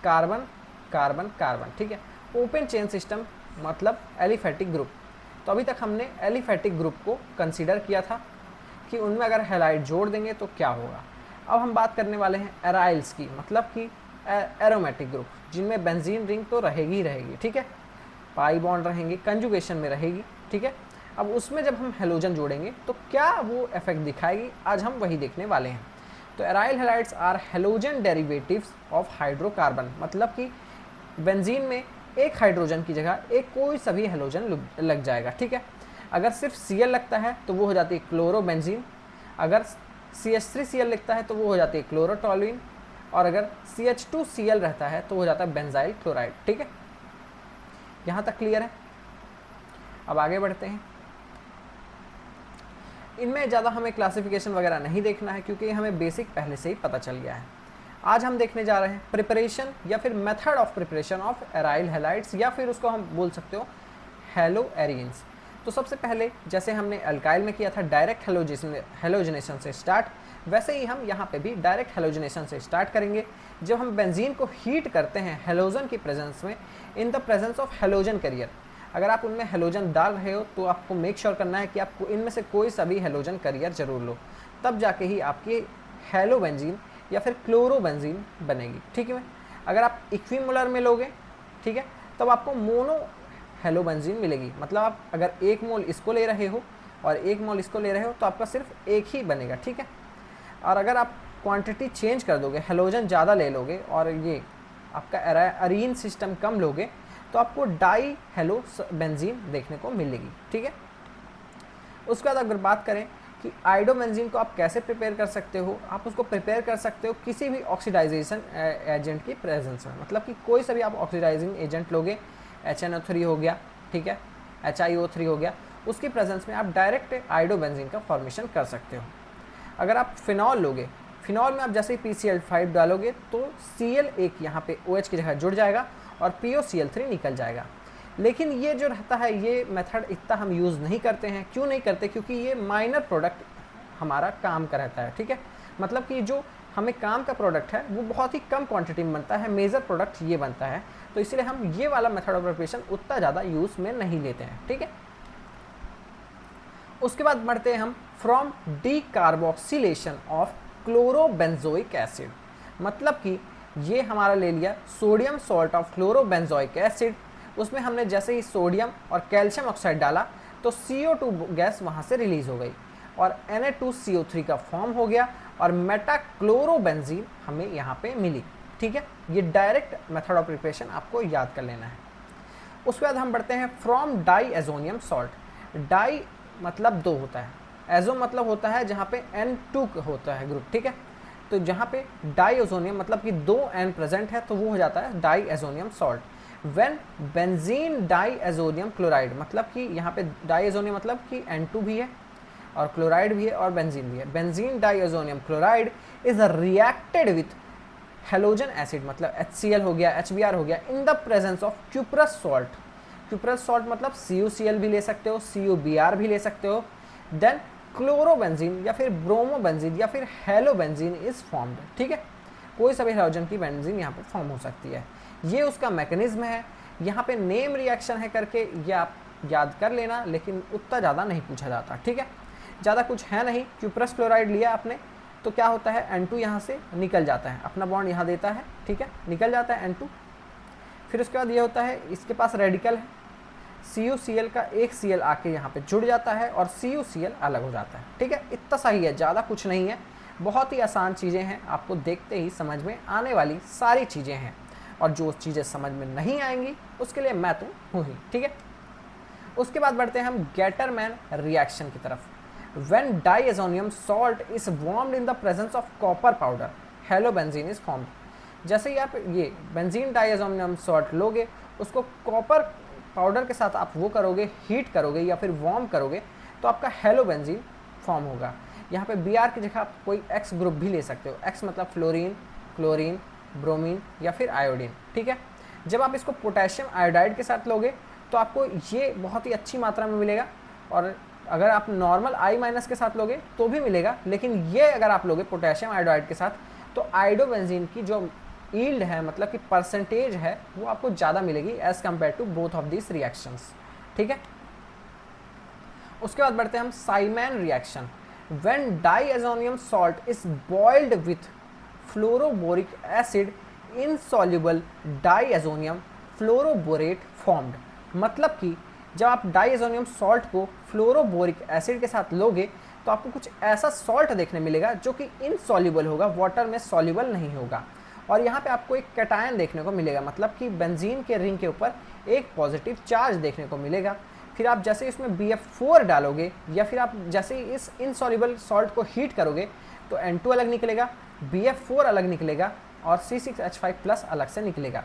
कार्बन कार्बन कार्बन, ठीक है, ओपन चेन सिस्टम मतलब एलिफेटिक ग्रुप। तो अभी तक हमने एलिफेटिक ग्रुप को कंसीडर किया था कि उनमें अगर हैलाइड जोड़ देंगे तो क्या होगा। अब हम बात करने वाले हैं एराइल्स की, मतलब कि एरोमेटिक ग्रुप, जिनमें बेंजीन रिंग तो रहेगी ही रहेगी, ठीक है, पाई बॉन्ड रहेंगे, कंजुगेशन में रहेगी, ठीक है। अब उसमें जब हम हेलोजन जोड़ेंगे तो क्या वो इफेक्ट दिखाएगी, आज हम वही देखने वाले हैं। तो aryl halides are halogen derivatives of hydrocarbon, मतलब कि बेंजीन में एक हाइड्रोजन की जगह एक कोई सभी हेलोजन लग जाएगा, ठीक है। अगर सिर्फ Cl लगता है तो वो हो जाती है क्लोरोबेंजीन, अगर CH3Cl लगता है तो वो हो जाती है क्लोरोटोलुइन, और अगर CH2Cl रहता है तो हो जाता है बेंजाइल क्लोराइड, ठीक है। यहाँ तक क्लियर है। अब आगे बढ़ते हैं। इनमें ज़्यादा हमें क्लासिफिकेशन वगैरह नहीं देखना है क्योंकि हमें बेसिक पहले से ही पता चल गया है। आज हम देखने जा रहे हैं प्रिपरेशन या फिर method of preparation of aryl halides, या फिर उसको हम बोल सकते हो हेलो एरियंस। तो सबसे पहले जैसे हमने अल्काइल में किया था डायरेक्ट हेलोजनेशन से स्टार्ट, वैसे ही हम यहाँ पे भी डायरेक्ट हेलोजनेशन से स्टार्ट करेंगे। जब हम बेंजीन को हीट करते हैं हेलोजन की प्रेजेंस में, in the presence of halogen carrier, अगर आप उनमें हेलोजन डाल रहे हो तो आपको मेक श्योर करना है कि आप इनमें से कोई सा भी हेलोजन कैरियर जरूर लो, तब जाके ही आपकी हेलोबेंजीन या फिर क्लोरोबेंजीन बनेगी, ठीक है। अगर आप इक्विमोलर में लोगे, ठीक है, तब आपको मोनो हेलोबेंजीन मिलेगी, मतलब आप अगर 1 मोल इसको ले रहे हो और 1 मोल इसको ले रहे हो तो आपका सिर्फ एक ही बनेगा, ठीक है। और अगर आप क्वांटिटी चेंज कर दोगे, हेलोजन ज़्यादा ले लोगे और ये आपका अरीन सिस्टम कम लोगे, तो आपको डाई हेलो बेंजीन देखने को मिलेगी। ठीक है, उसके बाद अगर बात करें कि आइडोबेंजीन को आप कैसे प्रिपेयर कर सकते हो, आप उसको प्रिपेयर कर सकते हो किसी भी ऑक्सीडाइजेशन एजेंट की प्रेजेंस में। मतलब कि कोई सा भी आप ऑक्सीडाइजिंग एजेंट लोगे, HNO3 हो गया, ठीक है, HiO3 हो गया, उसकी प्रेजेंस में आप डायरेक्ट आइडोबेंजीन का फॉर्मेशन कर सकते हो। अगर आप फिनॉल लोगे, फिनॉल में आप जैसे ही PCl5 डालोगे तो Cl एक यहाँ पे OH की जगह जुड़ जाएगा और POCl3 निकल जाएगा। लेकिन ये जो रहता है, ये मेथड इतना हम यूज़ नहीं करते हैं। क्यों नहीं करते? क्योंकि ये माइनर प्रोडक्ट हमारा काम का रहता है। ठीक है, मतलब कि जो हमें काम का प्रोडक्ट है वो बहुत ही कम क्वांटिटी में बनता है, मेजर प्रोडक्ट ये बनता है, तो इसलिए हम ये वाला मेथड ऑफ प्रिपरेशन उतना ज़्यादा यूज़ में नहीं लेते हैं। ठीक है, उसके बाद बढ़ते हैं हम फ्रॉम डीकार्बोक्सिलेशन ऑफ क्लोरोबेंजोइक एसिड। मतलब कि ये हमारा ले लिया सोडियम सॉल्ट ऑफ क्लोरोबेंजोइक एसिड, उसमें हमने जैसे ही सोडियम और कैल्शियम ऑक्साइड डाला तो CO2 गैस वहाँ से रिलीज हो गई और Na2CO3 का फॉर्म हो गया और मेटाक्लोरोबेंजीन हमें यहाँ पे मिली। ठीक है, ये डायरेक्ट मेथड ऑफ प्रिपरेशन आपको याद कर लेना है। उसके बाद हम बढ़ते हैं from diazonium salt. Di मतलब दो होता है, एजो मतलब होता है जहाँ पे N2 होता है ग्रुप। ठीक है, तो जहाँ पे डाई एजोनियम मतलब कि दो N प्रेजेंट है तो वो हो जाता है diazonium salt. When benzene diazonium chloride, मतलब कि यहाँ पे डाई एजोनियम मतलब कि N2 भी है और क्लोराइड भी है और बेंजीन भी है। Benzene diazonium chloride is reacted with halogen acid, मतलब HCl हो गया, HBr हो गया, in the presence of cuprous salt. Cuprous salt मतलब CuCl भी ले सकते हो, CuBr भी ले सकते हो। देन क्लोरोबेंजीन या फिर ब्रोमोबेंजीन या फिर हेलोबेंजीन इज फॉर्म्ड। ठीक है, कोई सा भी हेलोजन की बेंजीन यहाँ पे फॉर्म हो सकती है। ये उसका मैकेनिज्म है। यहाँ पे नेम रिएक्शन है करके ये आप याद कर लेना, लेकिन उतना ज़्यादा नहीं पूछा जाता। ठीक है, ज़्यादा कुछ है नहीं। क्यूप्रस क्लोराइड लिया आपने तो क्या होता है, N2 यहाँ से निकल जाता है, अपना बॉन्ड यहाँ देता है। ठीक है, निकल जाता है N2। फिर उसके बाद ये होता है, इसके पास रेडिकल है, CuCl का एक Cl आके यहाँ पे जुड़ जाता है और CuCl अलग हो जाता है। ठीक है, इतना सही है, ज़्यादा कुछ नहीं है, बहुत ही आसान चीज़ें हैं, आपको देखते ही समझ में आने वाली सारी चीज़ें हैं। और जो चीज़ें समझ में नहीं आएंगी उसके लिए मैं तो हूँ ही। ठीक है, उसके बाद बढ़ते हैं हम गेटरमैन रिएक्शन की तरफ। When diazonium salt is warmed in the presence of copper powder, halobenzene is formed. जैसे ही आप ये बेंजीन डाईएजोनियम सॉल्ट लोगे, उसको कॉपर पाउडर के साथ आप वो करोगे, हीट करोगे या फिर वार्म करोगे, तो आपका हेलोबेंजीन फॉर्म होगा। यहाँ पे Br की जगह आप कोई X ग्रुप भी ले सकते हो। X मतलब फ्लोरीन, क्लोरीन, ब्रोमीन या फिर आयोडीन। ठीक है, जब आप इसको पोटेशियम आयोडाइड के साथ लोगे तो आपको ये बहुत ही अच्छी मात्रा में मिलेगा, और अगर आप नॉर्मल I- के साथ लोगे तो भी मिलेगा, लेकिन ये अगर आप लोगे पोटेशियम आयोडाइड के साथ तो आइडोबेंजीन की जो ईल्ड है, मतलब कि परसेंटेज है, वो आपको ज़्यादा मिलेगी as compare to both of this reactions. ठीक है, उसके बाद बढ़ते हैं हम Schiemann reaction. When diazonium salt is boiled with fluoroboric acid, insoluble diazonium fluoroborate formed. मतलब कि जब आप डाईएजोनियम सॉल्ट को फ्लोरोबोरिक एसिड के साथ लोगे तो आपको कुछ ऐसा सॉल्ट देखने मिलेगा जो कि इनसॉल्युबल होगा, वाटर में सॉल्युबल नहीं होगा। और यहाँ पे आपको एक कैटायन देखने को मिलेगा, मतलब कि बेंजीन के रिंग के ऊपर एक पॉजिटिव चार्ज देखने को मिलेगा। फिर आप जैसे इसमें BF4 डालोगे या फिर आप जैसे ही इस इनसॉल्युबल सॉल्ट को हीट करोगे तो N2 अलग निकलेगा, BF4 अलग निकलेगा और C6H5+ अलग से निकलेगा।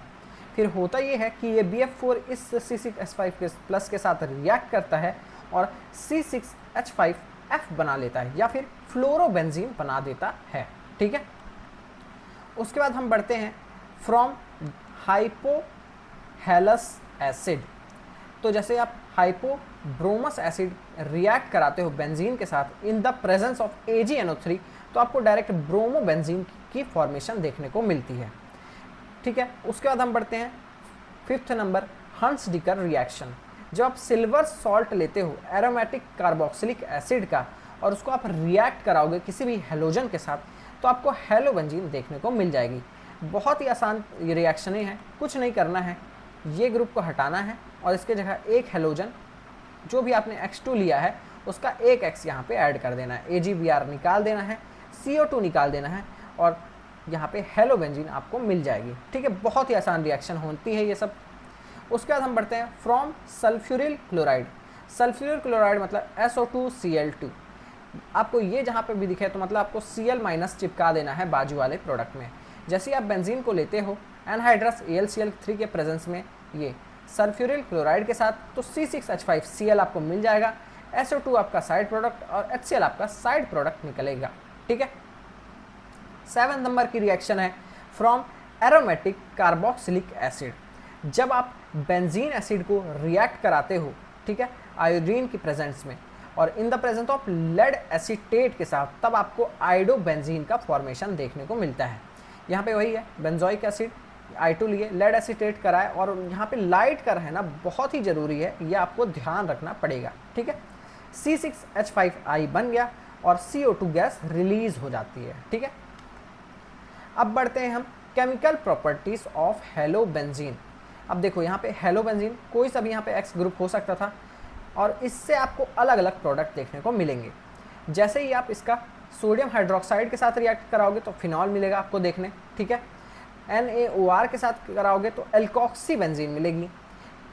फिर होता ये है कि ये BF4 इस C6H5+ के साथ रिएक्ट करता है और C6H5F बना लेता है या फिर फ्लोरोबेंजीन बना देता है। ठीक है, उसके बाद हम बढ़ते हैं फ्रॉम हाइपोहेलस एसिड। तो जैसे आप हाइपोब्रोमस एसिड रिएक्ट कराते हो बेंजीन के साथ in the presence of AgNO3 तो आपको डायरेक्ट ब्रोमोबेंजीन की फॉर्मेशन देखने को मिलती है। ठीक है, उसके बाद हम बढ़ते हैं 5th नंबर, हंट्स-डिकर रिएक्शन। जब आप सिल्वर सॉल्ट लेते हो एरोमेटिक कार्बोक्सिलिक एसिड का और उसको आप रिएक्ट कराओगे किसी भी हेलोजन के साथ तो आपको हेलोबेंजीन देखने को मिल जाएगी। बहुत ही आसान रिएक्शनें हैं, कुछ नहीं करना है, ये ग्रुप को हटाना है और इसके जगह एक हेलोजन जो भी आपने X2 लिया है उसका एक X यहाँ पे ऐड कर देना है, AgBr निकाल देना है, CO2 निकाल देना है और यहाँ पे हेलो बेंजीन आपको मिल जाएगी। ठीक है, बहुत ही आसान रिएक्शन होती है ये सब। उसके बाद हम बढ़ते हैं from sulphuryl chloride. Sulphuryl chloride मतलब SO2Cl2। आपको ये जहाँ पे भी दिखे तो मतलब आपको Cl- चिपका देना है बाजू वाले प्रोडक्ट में। जैसे ही आप बेंजीन को लेते हो एनहाइड्रस AlCl3 के प्रेजेंस में ये सल्फ्यूरिल क्लोराइड के साथ, तो C6H5Cl आपको मिल जाएगा, SO2 आपका साइड प्रोडक्ट और HCl आपका साइड प्रोडक्ट निकलेगा। ठीक है, 7 नंबर की रिएक्शन है फ्रॉम एरोमेटिक कार्बोक्सिलिक एसिड। जब आप बेंजीन एसिड को रिएक्ट कराते हो, ठीक है, आयोडीन की प्रेजेंस में और in the presence of lead acetate के साथ, तब आपको आयोडोबेंजीन का फॉर्मेशन देखने को मिलता है। यहाँ पे वही है, बेंजोइक एसिड I2 लिए, लेड एसीटेट कराए और यहाँ पे लाइट का रहना बहुत ही ज़रूरी है, ये आपको ध्यान रखना पड़ेगा। ठीक है, C6H5I बन गया और CO2 गैस रिलीज हो जाती है। ठीक है, अब बढ़ते हैं हम केमिकल प्रॉपर्टीज ऑफ हेलोबेंजीन। अब देखो यहाँ पे हेलोबेंजीन कोई सा भी यहाँ पे X ग्रुप हो सकता था और इससे आपको अलग अलग प्रोडक्ट देखने को मिलेंगे। जैसे ही आप इसका सोडियम हाइड्रोक्साइड के साथ रिएक्ट कराओगे तो फिनॉल मिलेगा आपको देखने। ठीक है, NaOR के साथ कराओगे तो एल्कोक्सी बेंजीन मिलेगी।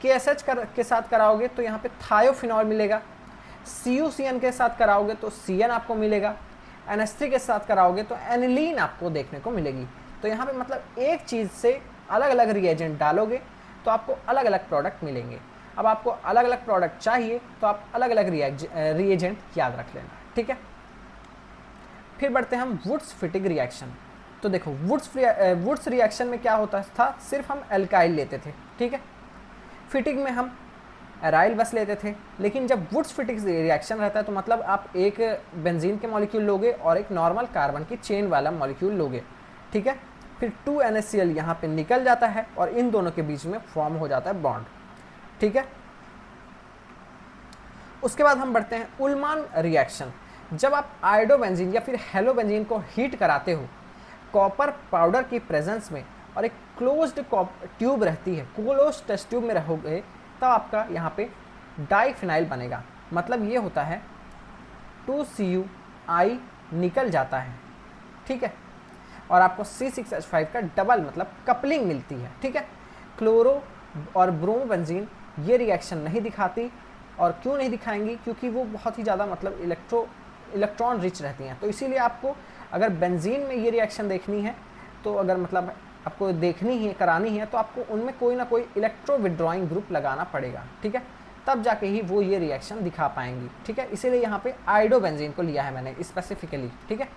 KSH के साथ कराओगे तो यहाँ पे थायोफिनॉल मिलेगा। CuCN के साथ कराओगे तो CN आपको मिलेगा। NH3 के साथ कराओगे तो एनिलीन आपको देखने को मिलेगी। तो यहाँ पे मतलब एक चीज़ से अलग अलग रिएजेंट डालोगे तो आपको अलग अलग प्रोडक्ट मिलेंगे। अब आपको अलग अलग प्रोडक्ट चाहिए तो आप अलग अलग रिएजेंट याद रख लेना। ठीक है, फिर बढ़ते हैं हम वुड्स फिटिंग रिएक्शन। तो देखो वुड्स रिएक्शन में क्या होता था, सिर्फ हम एल्काइल लेते थे। ठीक है, फिटिंग में हम एराइल बस लेते थे। लेकिन जब वुड्स फिटिंग रिएक्शन रहता है तो मतलब आप एक बेंजीन के मॉलिक्यूल लोगे और एक नॉर्मल कार्बन की चेन वाला मॉलिक्यूल लोगे। ठीक है, फिर 2NaCl यहाँ पे निकल जाता है और इन दोनों के बीच में फॉर्म हो जाता है बॉन्ड। ठीक है, उसके बाद हम बढ़ते हैं उल्मान रिएक्शन। जब आप आयोडोबेंजीन या फिर हेलोबेंजीन को हीट कराते हो कॉपर पाउडर की प्रेजेंस में और एक क्लोज्ड ट्यूब रहती है, क्लोज्ड टेस्ट ट्यूब में रहोगे, तब आपका यहाँ पे डाइफिनाइल बनेगा। मतलब ये होता है 2CuI निकल जाता है। ठीक है, और आपको C6H5 का डबल मतलब कपलिंग मिलती है। ठीक है, क्लोरो और ब्रोमोबेंजीन ये रिएक्शन नहीं दिखाती। और क्यों नहीं दिखाएंगी, क्योंकि वो बहुत ही ज़्यादा मतलब इलेक्ट्रॉन रिच रहती हैं। तो इसीलिए आपको अगर बेंजीन में ये रिएक्शन देखनी है तो अगर मतलब आपको देखनी है, करानी है, तो आपको उनमें कोई ना कोई इलेक्ट्रो विड्रॉइंग ग्रुप लगाना पड़ेगा। ठीक है, तब जाके ही वो ये रिएक्शन दिखा पाएंगी। ठीक है, इसीलिए यहाँ पे आयोडोबेंजीन को लिया है मैंने स्पेसिफिकली। ठीक है,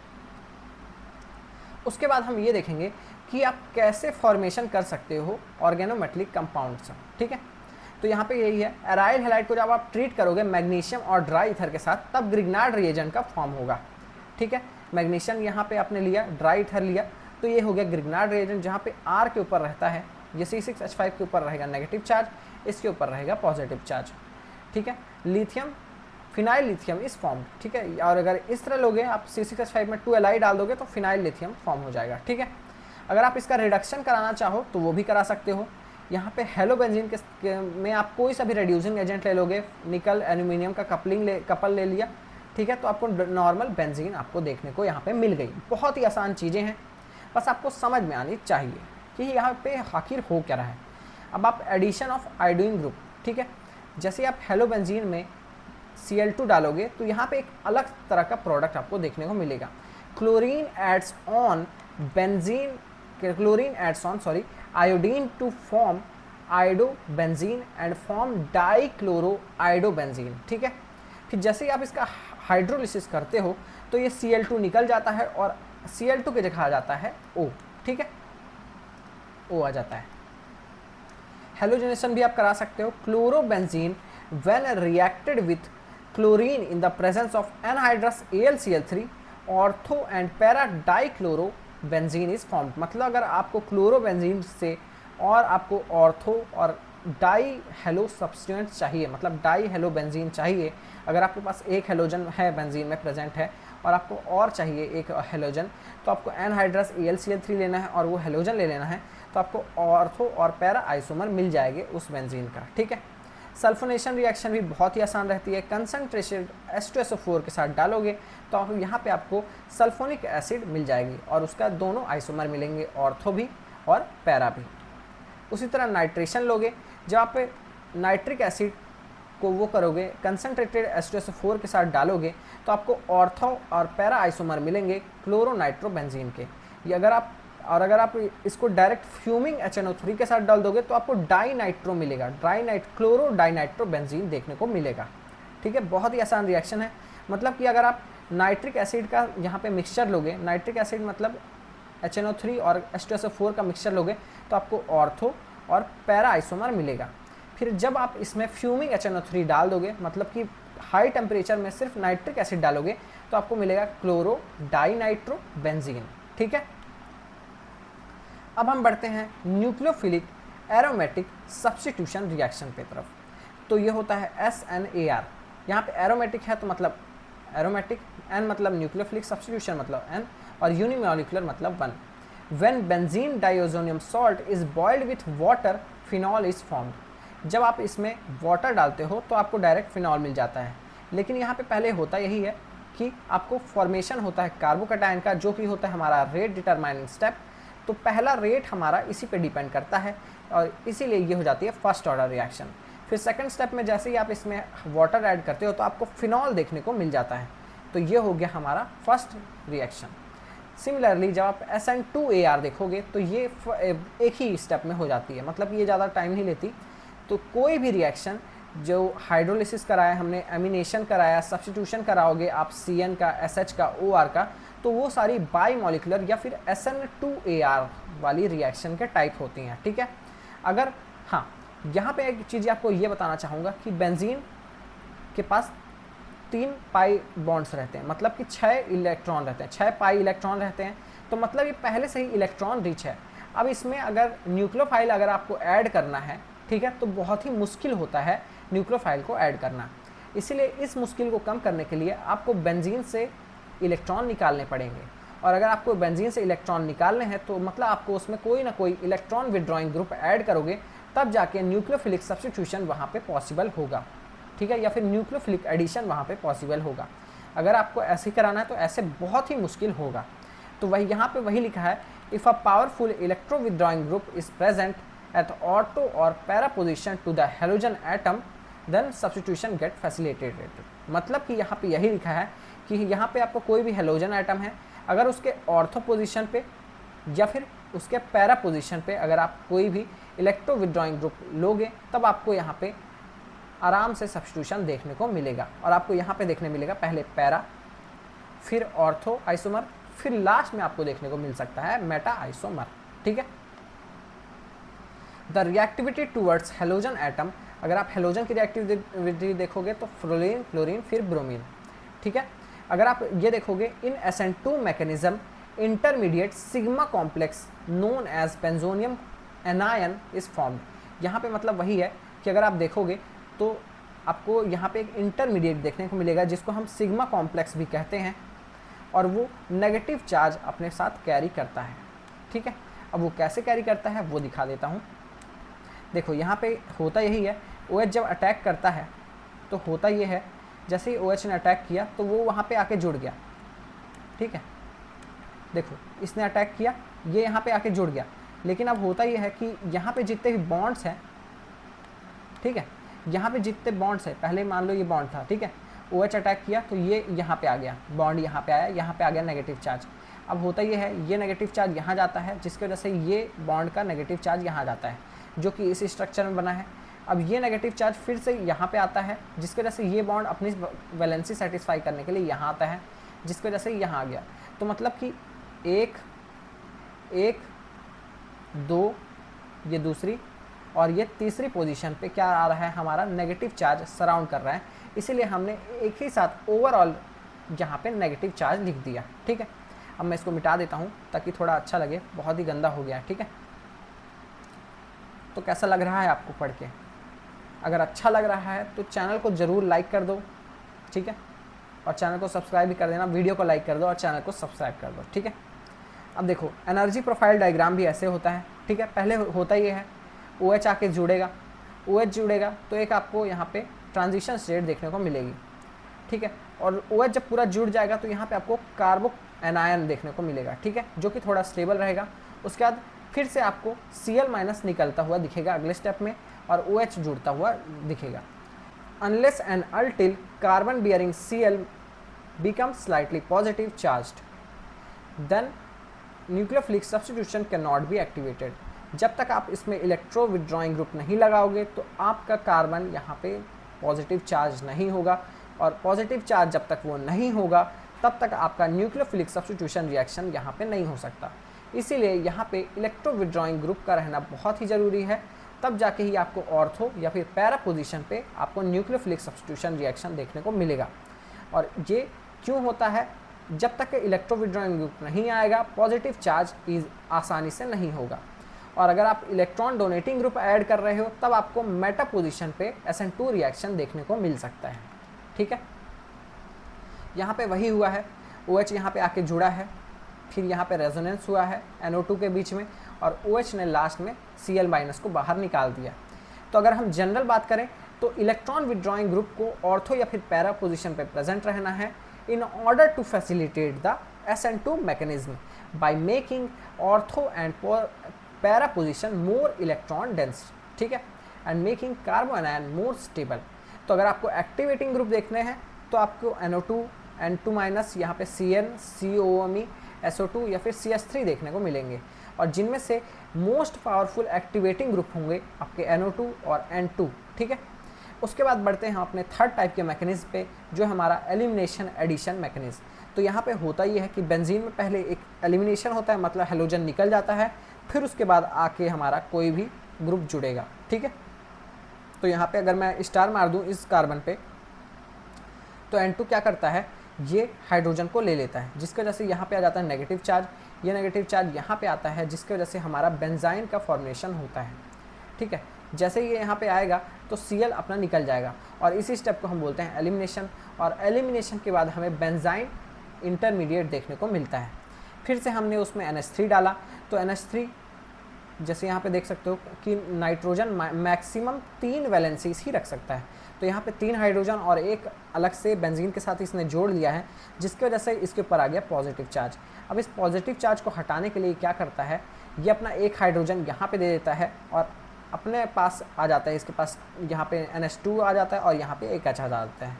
उसके बाद हम ये देखेंगे कि आप कैसे फॉर्मेशन कर सकते हो ऑर्गेनोमेटेलिक कंपाउंड्स। ठीक है, तो यहाँ पे यही है, एराइल हैलाइड को जब आप ट्रीट करोगे मैग्नीशियम और ड्राई ईथर के साथ, तब ग्रिग्नार्ड रिएजेंट का फॉर्म होगा। ठीक है, मैग्नीशियम यहाँ पे आपने लिया, ड्राई ईथर लिया, तो ये हो गया ग्रिग्नार्ड रिएजेंट, जहाँ पे R के ऊपर रहता है, ये C6H5 के ऊपर रहेगा नेगेटिव चार्ज, इसके ऊपर रहेगा पॉजिटिव चार्ज। ठीक है, लिथियम फिनाइल लिथियम इस फॉर्म। ठीक है, और अगर इस तरह लोगे आप C6H5 में 2Li डाल दोगे तो फिनाइल लिथियम फॉर्म हो जाएगा। ठीक है, अगर आप इसका रिडक्शन कराना चाहो तो वो भी करा सकते हो। यहाँ पे हेलोबेंजीन के में आप कोई सा भी रेड्यूसिंग एजेंट ले लोगे, निकल एल्यूमिनियम का कपल ले लिया। ठीक है, तो आपको नॉर्मल बेंजीन आपको देखने को यहाँ पे मिल गई। बहुत ही आसान चीज़ें हैं, बस आपको समझ में आनी चाहिए कि यहाँ पे आखिर हो क्या रहा है। अब आप एडिशन ऑफ आयोडीन ग्रुप, ठीक है, जैसे आप हेलोबेंजीन में Cl2 डालोगे तो यहाँ पे एक अलग तरह का प्रोडक्ट आपको देखने को मिलेगा। Chlorine adds on iodine to form iodobenzene and form dichloro iodobenzene. ठीक है, फिर जैसे ही आप इसका हाइड्रोलिसिस करते हो तो ये Cl2 निकल जाता है और Cl2 के जगह आ जाता है O। ठीक है, O आ जाता है। हेलोजनेशन भी आप करा सकते हो। Chlorobenzene when reacted with chlorine in the presence of anhydrous AlCl3 ortho and para dichlorobenzene is formed। मतलब अगर आपको क्लोरोबेंजीन से और आपको ऑर्थो और डाई हेलो सब्सटेंट चाहिए, मतलब डाई हेलोबेंजीन चाहिए, अगर आपके पास एक हेलोजन है बेंजीन में प्रेजेंट है और आपको और चाहिए एक हेलोजन, तो आपको एनहाइड्रस AlCl3 लेना है और वो हेलोजन ले लेना है, तो आपको ऑर्थो और पैरा आइसोमर मिल जाएंगे उस बेंजीन का। ठीक है, सल्फोनेशन रिएक्शन भी बहुत ही आसान रहती है। कंसनट्रेशन H2SO4 के साथ डालोगे तो आप यहाँ पे आपको सल्फोनिक एसिड मिल जाएगी और उसका दोनों आइसोमर मिलेंगे, ऑर्थो भी और पैरा भी। उसी तरह नाइट्रेशन लोगे, जब आप नाइट्रिक एसिड को वो करोगे कंसनट्रेटेड H2SO4 के साथ डालोगे तो आपको ऑर्थो और पैरा आइसोमर मिलेंगे क्लोरोनाइट्रोबेंजीन के। ये अगर आप इसको डायरेक्ट फ्यूमिंग HNO3 के साथ डाल दोगे तो आपको डाइनाइट्रो मिलेगा, क्लोरो डाइनाइट्रोबेंजीन देखने को मिलेगा। ठीक है, बहुत ही आसान रिएक्शन है। मतलब कि अगर आप नाइट्रिक एसिड का यहाँ पे मिक्सचर लोगे, नाइट्रिक एसिड मतलब HNO3 और H2SO4 का मिक्सचर लोगे तो आपको ऑर्थो और पैरा आइसोमर मिलेगा। फिर जब आप इसमें फ्यूमिंग HNO3 डाल दोगे, मतलब कि हाई टेम्परेचर में सिर्फ नाइट्रिक एसिड डालोगे तो आपको मिलेगा क्लोरो डाइनाइट्रोबेंजीन। ठीक है, अब हम बढ़ते हैं न्यूक्लियोफिलिक एरोमेटिक सब्स्टिट्यूशन रिएक्शन पे तरफ। तो ये होता है SNAR। यहाँ पे एरोमेटिक है तो मतलब एरोमेटिक, N मतलब न्यूक्लियोफिलिक, सब्स्टिट्यूशन मतलब N और यूनिमॉलिक्यूलर मतलब 1। When benzene diazonium salt is boiled with water, phenol is formed. जब आप इसमें वाटर डालते हो तो आपको डायरेक्ट फिनॉल मिल जाता है, लेकिन यहाँ पे पहले होता यही है कि आपको फॉर्मेशन होता है कार्बोकैटायन का, जो कि होता है हमारा रेट डिटरमाइनिंग स्टेप। तो पहला रेट हमारा इसी पे डिपेंड करता है और इसीलिए ये हो जाती है फर्स्ट ऑर्डर रिएक्शन। फिर सेकंड स्टेप में जैसे ही आप इसमें वाटर ऐड करते हो तो आपको फिनॉल देखने को मिल जाता है। तो ये हो गया हमारा फर्स्ट रिएक्शन। सिमिलरली जब आप SN2AR देखोगे तो ये एक ही स्टेप में हो जाती है, मतलब ये ज़्यादा टाइम नहीं लेती। तो कोई भी रिएक्शन जो हाइड्रोलिसिस कराया हमने, एमिनेशन कराया, सब्स्टिट्यूशन कराओगे आप CN का, SH का, OR का, तो वो सारी बाई मॉलिकुलर या फिर SN2AR वाली रिएक्शन के टाइप होती हैं। ठीक है, अगर हाँ, यहाँ पे एक चीज़ आपको ये बताना चाहूँगा कि बेंजीन के पास 3 पाई बॉन्ड्स रहते हैं, मतलब कि 6 इलेक्ट्रॉन रहते हैं, 6 पाई इलेक्ट्रॉन रहते हैं। तो मतलब ये पहले से ही इलेक्ट्रॉन रिच है। अब इसमें अगर न्यूक्लियोफाइल अगर आपको ऐड करना है, ठीक है, तो बहुत ही मुश्किल होता है न्यूक्लियोफाइल को ऐड करना। इसीलिए इस मुश्किल को कम करने के लिए आपको बेंजीन से इलेक्ट्रॉन निकालने पड़ेंगे, और अगर आपको बेंजीन से इलेक्ट्रॉन निकालने हैं तो मतलब आपको उसमें कोई ना कोई इलेक्ट्रॉन विड्रॉइंग ग्रुप ऐड करोगे, तब जाके न्यूक्लियोफिलिक सब्स्टिट्यूशन वहाँ पे पॉसिबल होगा। ठीक है, या फिर न्यूक्लियोफिलिक एडिशन वहाँ पे पॉसिबल होगा। अगर आपको ऐसे ही कराना है तो ऐसे बहुत ही मुश्किल होगा। तो वही यहाँ पे वही लिखा है, if a powerful electro withdrawing group is present at ortho और para position to the halogen atom, then substitution get facilitated. मतलब कि यहाँ पे यही लिखा है कि यहाँ पे आपको कोई भी हेलोजन एटम है, अगर उसके ऑर्थो पोजीशन पे या फिर उसके पैरा पोजीशन पे अगर आप कोई भी इलेक्ट्रो विड्रॉइंग ग्रुप लोगे, तब आपको यहाँ पे आराम से सब्स्टिट्यूशन देखने को मिलेगा। और आपको यहाँ पे देखने मिलेगा पहले पैरा, फिर ऑर्थो आइसोमर, फिर लास्ट में आपको देखने को मिल सकता है मेटा आइसोमर। ठीक है, the reactivity towards halogen atom, अगर आप हेलोजन की रिएक्टिविटी देखोगे तो फ्लोरीन, क्लोरीन, फिर ब्रोमीन। ठीक है, अगर आप ये देखोगे in SN2 mechanism intermediate sigma complex known as benzonium anion is formed. यहाँ पे मतलब वही है कि अगर आप देखोगे तो आपको यहाँ पे एक इंटरमीडिएट देखने को मिलेगा जिसको हम सिग्मा कॉम्प्लेक्स भी कहते हैं, और वो नेगेटिव चार्ज अपने साथ कैरी करता है। ठीक है, अब वो कैसे कैरी करता है वो दिखा देता हूँ। देखो यहाँ पे होता यही है, OH जब अटैक करता है तो होता ये है, जैसे ही OH ने अटैक किया तो वो वहाँ पे आके जुड़ गया। ठीक है, देखो इसने अटैक किया, ये यहाँ पे आके जुड़ गया, लेकिन अब होता ये है कि यहाँ पे जितने भी बॉन्ड्स हैं, ठीक है, यहाँ पे जितने बॉन्ड्स हैं, पहले मान लो ये बॉन्ड था, ठीक है, OH अटैक किया तो ये यहाँ पे आ गया, बॉन्ड यहाँ पे आया, यहाँ पे आ गया नेगेटिव चार्ज। अब होता ये है, ये नेगेटिव चार्ज यहाँ जाता है, जिसकी वजह से ये बॉन्ड का नेगेटिव चार्ज यहाँ जाता है, जो कि इस स्ट्रक्चर में बना है। अब ये नेगेटिव चार्ज फिर से यहाँ पे आता है, जिसकी वजह से ये बॉन्ड अपनी वैलेंसी सेटिस्फाई करने के लिए यहाँ आता है, जिसकी वजह से यहाँ आ गया। तो मतलब कि एक एक दो, ये दूसरी और ये तीसरी पोजीशन पे क्या आ रहा है, हमारा नेगेटिव चार्ज सराउंड कर रहा है, इसीलिए हमने एक ही साथ ओवरऑल यहाँ पे नेगेटिव चार्ज लिख दिया। ठीक है, अब मैं इसको मिटा देता हूँ ताकि थोड़ा अच्छा लगे, बहुत ही गंदा हो गया। ठीक है, तो कैसा लग रहा है आपको पढ़ के? अगर अच्छा लग रहा है तो चैनल को ज़रूर लाइक कर दो। ठीक है, और चैनल को सब्सक्राइब भी कर देना, वीडियो को लाइक कर दो और चैनल को सब्सक्राइब कर दो। ठीक है, अब देखो एनर्जी प्रोफाइल डायग्राम भी ऐसे होता है। ठीक है, पहले होता ये है OH आके जुड़ेगा, OH जुड़ेगा तो एक आपको यहाँ पे ट्रांजिशन स्टेट देखने को मिलेगी, ठीक है। और OH जब पूरा जुड़ जाएगा तो यहाँ पे आपको कार्बो एनायन देखने को मिलेगा, ठीक है, जो कि थोड़ा स्टेबल रहेगा। उसके बाद फिर से आपको Cl- निकलता हुआ दिखेगा अगले स्टेप में और OH जुड़ता हुआ दिखेगा। Unless and until carbon bearing Cl becomes slightly positive charged, then nucleophilic substitution cannot be activated। जब तक आप इसमें इलेक्ट्रो विड्रॉइंग ग्रुप नहीं लगाओगे तो आपका कार्बन यहाँ पे पॉजिटिव चार्ज नहीं होगा, और पॉजिटिव चार्ज जब तक वो नहीं होगा तब तक आपका न्यूक्लियोफिलिक सब्स्टिट्यूशन रिएक्शन यहाँ पे नहीं हो सकता। इसीलिए यहाँ पे इलेक्ट्रो विड्रॉइंग ग्रुप का रहना बहुत ही ज़रूरी है, तब जाके ही आपको ऑर्थो या फिर पैरा पोजीशन पे आपको न्यूक्लियोफिलिक सब्स्टिट्यूशन रिएक्शन देखने को मिलेगा। और ये क्यों होता है? जब तक इलेक्ट्रो विड्रॉइंग ग्रुप नहीं आएगा पॉजिटिव चार्ज आसानी से नहीं होगा, और अगर आप इलेक्ट्रॉन डोनेटिंग ग्रुप ऐड कर रहे हो तब आपको मेटा पोजीशन पे SN2 रिएक्शन देखने को मिल सकता है, ठीक है। यहाँ पे वही हुआ है, OH यहाँ पे आके जुड़ा है, फिर यहाँ पे रेजोनेंस हुआ है NO2 के बीच में, और OH ने लास्ट में Cl- को बाहर निकाल दिया। तो अगर हम जनरल बात करें तो इलेक्ट्रॉन विड्रॉइंग ग्रुप को ऑर्थो या फिर पैरा पोजीशन पे प्रेजेंट रहना है in order to facilitate the SN2 mechanism by making ortho and para position more electron dense, ठीक है, and making carbon anion more stable। तो अगर आपको एक्टिवेटिंग ग्रुप देखने हैं तो आपको NO2 N2- यहाँ पे Cn COMe SO2 या फिर CH3 देखने को मिलेंगे, और जिनमें से मोस्ट पावरफुल एक्टिवेटिंग ग्रुप होंगे आपके NO2 और N2, ठीक है। उसके बाद बढ़ते हैं अपने थर्ड टाइप के मैकेनिज्म पे, जो हमारा एलिमिनेशन एडिशन मैकेनिज्म। तो यहाँ पे होता ये है कि बेंजीन में पहले एक एलिमिनेशन होता है, मतलब हेलोजन निकल जाता है, फिर उसके बाद आके हमारा कोई भी ग्रुप जुड़ेगा, ठीक है। तो यहाँ पे अगर मैं स्टार मार दूँ इस कार्बन पे तो N2 क्या करता है, ये हाइड्रोजन को ले लेता है, जिसकी वजह से यहाँ पे आ जाता है नेगेटिव चार्ज। ये नेगेटिव चार्ज यहाँ पे आता है जिसकी वजह से हमारा बेंजाइन का फॉर्मेशन होता है, ठीक है। जैसे ही ये यहाँ पे आएगा तो Cl अपना निकल जाएगा, और इसी स्टेप को हम बोलते हैं एलिमिनेशन। और एलिमिनेशन के बाद हमें बेंजाइन इंटरमीडिएट देखने को मिलता है। फिर से हमने उसमें NH3 डाला, तो NH3 जैसे यहाँ पे देख सकते हो कि नाइट्रोजन मैक्सिमम 3 वैलेंसीज ही रख सकता है, तो यहाँ पे 3 हाइड्रोजन और एक अलग से बेंजीन के साथ इसने जोड़ लिया है, जिसकी वजह से इसके ऊपर आ गया पॉजिटिव चार्ज। अब इस पॉजिटिव चार्ज को हटाने के लिए क्या करता है, ये अपना एक हाइड्रोजन यहाँ पे दे देता है और अपने पास आ जाता है, इसके पास यहाँ पे NH2 आ जाता है और यहाँ पे एक H आ जाता है,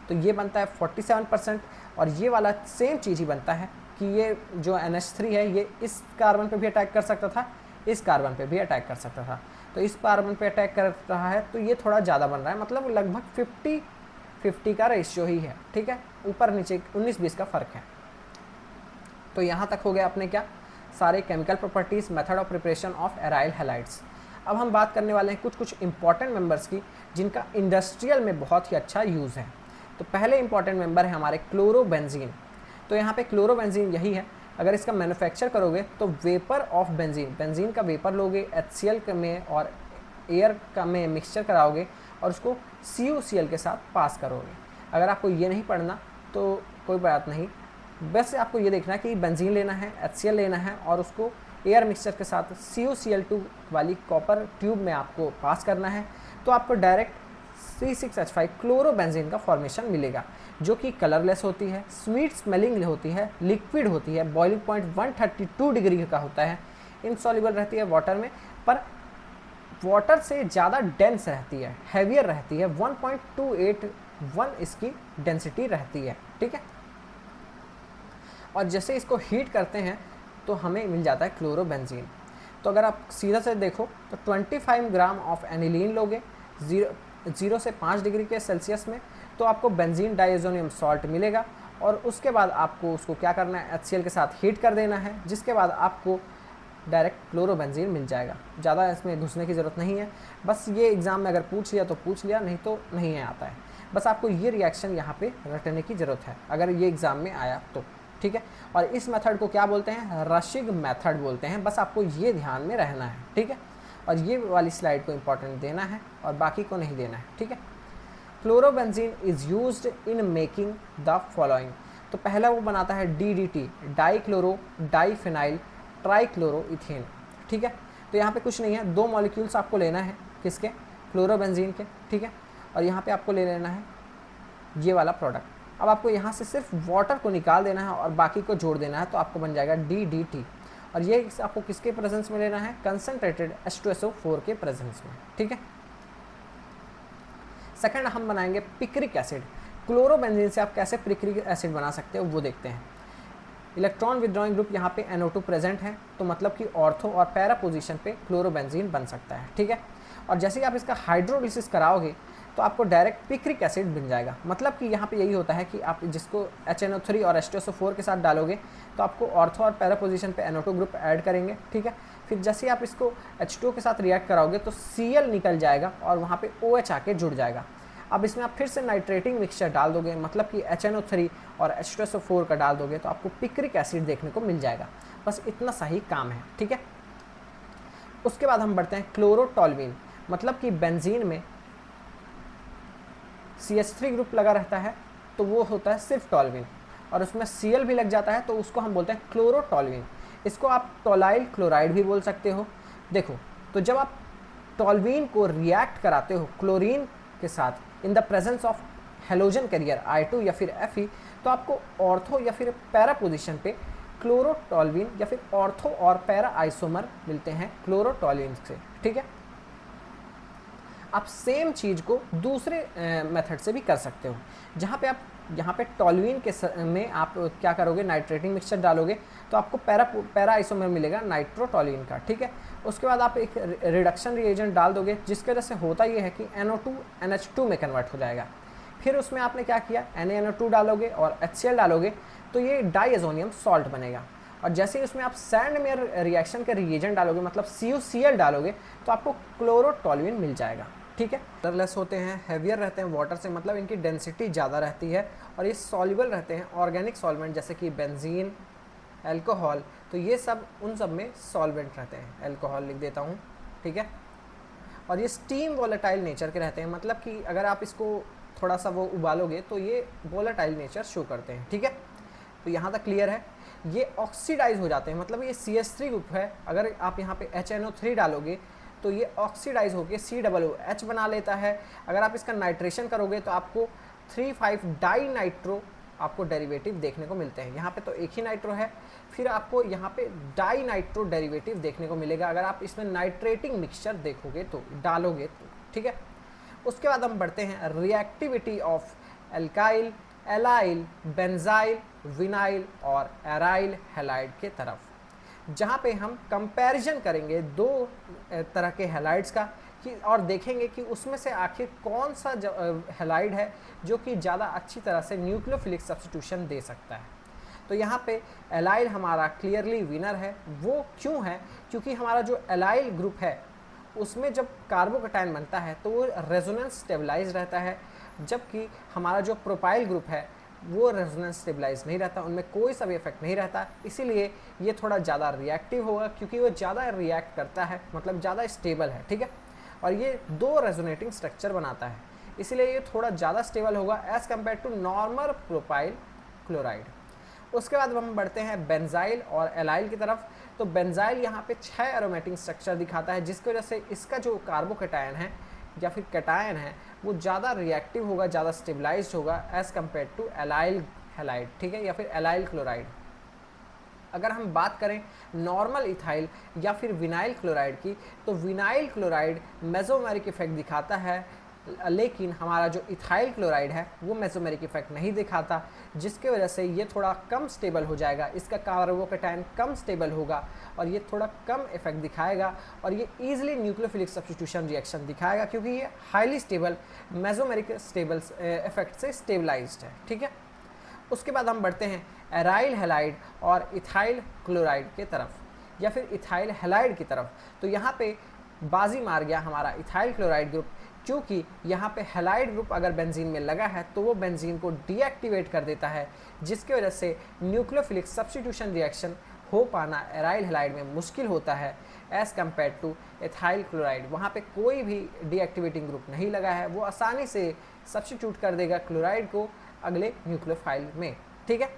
तो ये बनता है 47%। और ये वाला सेम चीज़ ही बनता है कि ये जो NH3 है ये इस कार्बन पे भी अटैक कर सकता था, इस कार्बन पे भी अटैक कर सकता था, तो इस कार्बन पे अटैक कर रहा है तो ये थोड़ा ज़्यादा बन रहा है, मतलब लगभग 50-50 का रेशियो ही है, ठीक है, ऊपर नीचे 19-20 का फ़र्क है। तो यहाँ तक हो गया अपने क्या सारे chemical properties, method of preparation of aryl halides. अब हम बात करने वाले हैं कुछ इंपॉर्टेंट मेंबर्स की जिनका इंडस्ट्रियल में बहुत ही अच्छा यूज़ है। तो पहले इंपॉर्टेंट मेंबर है हमारे क्लोरोबेंजीन। तो यहाँ पे क्लोरोबेंजीन यही है, अगर इसका मैन्युफैक्चर करोगे तो वेपर ऑफ बेंजीन, बेंजीन का वेपर लोगे HCl में और एयर का में मिक्सचर कराओगे और उसको CuCl के साथ पास करोगे। अगर आपको ये नहीं पढ़ना तो कोई बात नहीं, बस आपको ये देखना है कि बेंजीन लेना है, HCl लेना है और उसको एयर मिक्सचर के साथ CuCl2 वाली कॉपर ट्यूब में आपको पास करना है, तो आपको डायरेक्ट C6H5 क्लोरोबेंजीन का फॉर्मेशन मिलेगा, जो कि कलरलेस होती है, स्वीट स्मेलिंग होती है, लिक्विड होती है, बॉइलिंग पॉइंट 132 डिग्री का होता है, इनसॉल्युबल रहती है वाटर में, पर वाटर से ज़्यादा डेंस रहती है, हैवियर रहती है, 1.281 इसकी डेंसिटी रहती है, ठीक है। और जैसे इसको हीट करते हैं तो हमें मिल जाता है क्लोरोबेंजीन। तो अगर आप सीधा से देखो तो 25 ग्राम ऑफ एनिलीन लोगे 0 से 5 डिग्री के सेल्सियस में, तो आपको बेंजीन डाइएजोनियम सॉल्ट मिलेगा, और उसके बाद आपको उसको क्या करना है, HCl के साथ हीट कर देना है, जिसके बाद आपको डायरेक्ट क्लोरोबेंजीन मिल जाएगा। ज़्यादा इसमें घुसने की ज़रूरत नहीं है, बस ये एग्ज़ाम में अगर पूछ लिया तो पूछ लिया, नहीं तो नहीं है आता है। बस आपको ये रिएक्शन यहाँ पे रटने की ज़रूरत है अगर ये एग्ज़ाम में आया तो, ठीक है। और इस मेथड को क्या बोलते हैं, रशिग मेथड बोलते हैं, बस आपको ये ध्यान में रहना है, ठीक है। और ये वाली स्लाइड को इंपॉर्टेंट देना है और बाकी को नहीं देना है, ठीक है। Chlorobenzene is used in making the following. तो पहला वो बनाता है DDT, डाईक्लोरो डाईफिनाइल ट्राईक्लोरोइथेन, ठीक है। तो यहाँ पे कुछ नहीं है, 2 मॉलिक्यूल्स आपको लेना है, किसके, क्लोरोबेंजीन के, ठीक है। और यहाँ पे आपको ले लेना है ये वाला प्रोडक्ट। अब आपको यहाँ से सिर्फ वाटर को निकाल देना है और बाकी को जोड़ देना है, तो आपको बन जाएगा DDT। और ये आपको किसके प्रेजेंस में लेना है, कंसनट्रेटेड H2SO4 के प्रेजेंस में, ठीक है। सेकंड हम बनाएंगे पिक्रिक एसिड। क्लोरोबेंजीन से आप कैसे पिक्रिक एसिड बना सकते हो वो देखते हैं। इलेक्ट्रॉन विड्रॉइंग ग्रुप यहाँ पे NO2 प्रेजेंट है, तो मतलब कि ऑर्थो और पैरा पोजीशन पे क्लोरोबेंजीन बन सकता है, ठीक है। और जैसे ही आप इसका हाइड्रोलिसिस कराओगे तो आपको डायरेक्ट पिक्रिक एसिड बन जाएगा। मतलब कि यहाँ पे यही होता है कि आप जिसको HNO3 और H2SO4 के साथ डालोगे तो आपको ऑर्थो और पैरा पोजीशन पे NO2 ग्रुप ऐड करेंगे, ठीक है। फिर जैसे ही आप इसको H2 के साथ रिएक्ट कराओगे तो Cl निकल जाएगा और वहाँ पे OH आके जुड़ जाएगा। अब इसमें आप फिर से नाइट्रेटिंग मिक्सचर डाल दोगे, मतलब कि HNO3 और H2SO4 का डाल दोगे तो आपको पिक्रिक एसिड देखने को मिल जाएगा। बस इतना सही काम है, ठीक है। उसके बाद हम बढ़ते हैं क्लोरोटोल्यूइन। मतलब कि बेंजीन में CH3 ग्रुप लगा रहता है तो वो होता है सिर्फ टोल्यूइन, और उसमें Cl भी लग जाता है तो उसको हम बोलते हैं क्लोरोटोल्यूइन। इसको आप टोलाइल क्लोराइड भी बोल सकते हो। देखो, तो जब आप टोल्यूइन को रिएक्ट कराते हो क्लोरीन के साथ in the presence of halogen carrier I2 या फिर Fe, तो आपको ऑर्थो या फिर पैरा पोजीशन पे क्लोरोटोल्यूइन या फिर ऑर्थो और पैरा आइसोमर मिलते हैं क्लोरोटोल्यूइन से, ठीक है। आप सेम चीज़ को दूसरे मेथड से भी कर सकते हो, जहाँ पे आप यहाँ पे टोल्यूइन के में आप क्या करोगे, नाइट्रेटिंग मिक्सचर डालोगे तो आपको पैरा आइसोमर मिलेगा नाइट्रोटोल्यूइन का, ठीक है। उसके बाद आप एक रिडक्शन रिएजेंट डाल दोगे, जिसकी वजह से होता ये है कि NO2 NH2 में कन्वर्ट हो जाएगा। फिर उसमें आपने क्या किया, NaNO2 डालोगे और HCl डालोगे तो ये डाइएजोनियम सॉल्ट बनेगा। और जैसे ही उसमें आप सैंडमेयर रिएक्शन के रिएजेंट डालोगे, मतलब CuCl डालोगे, तो आपको क्लोरोटोल्यूइन मिल जाएगा, ठीक है। कलरलेस होते हैं, हैवियर रहते हैं वाटर से, मतलब इनकी डेंसिटी ज़्यादा रहती है, और ये सॉल्युबल रहते हैं ऑर्गेनिक सॉल्वेंट जैसे कि बेंजीन, अल्कोहल, तो ये सब उन सब में सॉल्वेंट रहते हैं। अल्कोहल लिख देता हूँ, ठीक है। और ये स्टीम वोलेटाइल नेचर के रहते हैं, मतलब कि अगर आप इसको थोड़ा सा वो उबालोगे तो ये वोलेटाइल नेचर शो करते हैं, ठीक है। तो यहाँ तक क्लियर है। ये ऑक्सीडाइज हो जाते हैं, मतलब ये CH3 ग्रुप है, अगर आप यहाँ पे HNO3 डालोगे तो ये ऑक्सीडाइज होकर COOH बना लेता है। अगर आप इसका नाइट्रेशन करोगे तो आपको 3,5 डाई नाइट्रो आपको डेरिवेटिव देखने को मिलते हैं। यहाँ पे तो एक ही नाइट्रो है, फिर आपको यहाँ पे डाई नाइट्रो डेरिवेटिव देखने को मिलेगा अगर आप इसमें नाइट्रेटिंग मिक्सचर देखोगे तो, डालोगे तो, ठीक है। उसके बाद हम बढ़ते हैं reactivity of alkyl, allyl, benzyl, vinyl और एराइल हैलाइड के तरफ, जहाँ पे हम कंपैरिजन करेंगे दो तरह के हैलाइड्स का कि और देखेंगे कि उसमें से आखिर कौन सा हैलाइड है जो कि ज़्यादा अच्छी तरह से न्यूक्लियोफिलिक सब्स्टिट्यूशन दे सकता है। तो यहाँ पे एलाइल हमारा क्लियरली विनर है। वो क्यों है? क्योंकि हमारा जो एलाइल ग्रुप है उसमें जब कार्बोकैटायन बनता है तो वो रेजोनेंस स्टेबलाइज रहता है, जबकि हमारा जो प्रोपाइल ग्रुप है वो रेजोनेंस स्टेबलाइज नहीं रहता, उनमें कोई सा भी इफेक्ट नहीं रहता। इसीलिए ये थोड़ा ज़्यादा रिएक्टिव होगा, क्योंकि वो ज़्यादा रिएक्ट करता है, मतलब ज़्यादा स्टेबल है, ठीक है। और ये दो रेजोनेटिंग स्ट्रक्चर बनाता है, इसीलिए ये थोड़ा ज़्यादा स्टेबल होगा as compare to normal propyl chloride. उसके बाद हम बढ़ते हैं बेंजाइल और एलाइल की तरफ। तो बेंजाइल यहाँ पे 6 एरोमेटिक स्ट्रक्चर दिखाता है, जिसकी वजह से इसका जो कार्बोकैटायन है या फिर कैटायन है वो ज़्यादा रिएक्टिव होगा, ज़्यादा स्टेबलाइज्ड होगा as compare to allyl halide, ठीक है, या फिर एलाइल क्लोराइड। अगर हम बात करें नॉर्मल इथाइल या फिर विनाइल क्लोराइड की, तो विनाइल क्लोराइड मेसोमेरिक इफेक्ट दिखाता है, लेकिन हमारा जो इथाइल क्लोराइड है वो मेसोमेरिक इफेक्ट नहीं दिखाता, जिसके वजह से ये थोड़ा कम स्टेबल हो जाएगा, इसका कार्बोकैटायन कम स्टेबल होगा और ये थोड़ा कम इफेक्ट दिखाएगा और ये ईजिली न्यूक्लियोफिलिक सब्स्टिट्यूशन रिएक्शन दिखाएगा, क्योंकि ये highly stable mesomeric stable effect से स्टेबलाइज्ड है, ठीक है। उसके बाद हम बढ़ते हैं एराइल हैलाइड और इथाइल क्लोराइड के तरफ या फिर इथाइल हैलाइड की तरफ। तो यहाँ पे बाजी मार गया हमारा इथाइल क्लोराइड ग्रुप, क्योंकि यहाँ पे हैलाइड ग्रुप अगर बेंजीन में लगा है तो वो बेंजीन को डीएक्टिवेट कर देता है, जिसकी वजह से न्यूक्लियोफिलिक सब्स्टिट्यूशन रिएक्शन हो पाना एराइल हैलाइड में मुश्किल होता है as compare two ethyl chloride. वहाँ पे कोई भी डीएक्टिवेटिंग ग्रुप नहीं लगा है, वो आसानी से सब्स्टिट्यूट कर देगा क्लोराइड को अगले न्यूक्लियोफाइल में, ठीक है।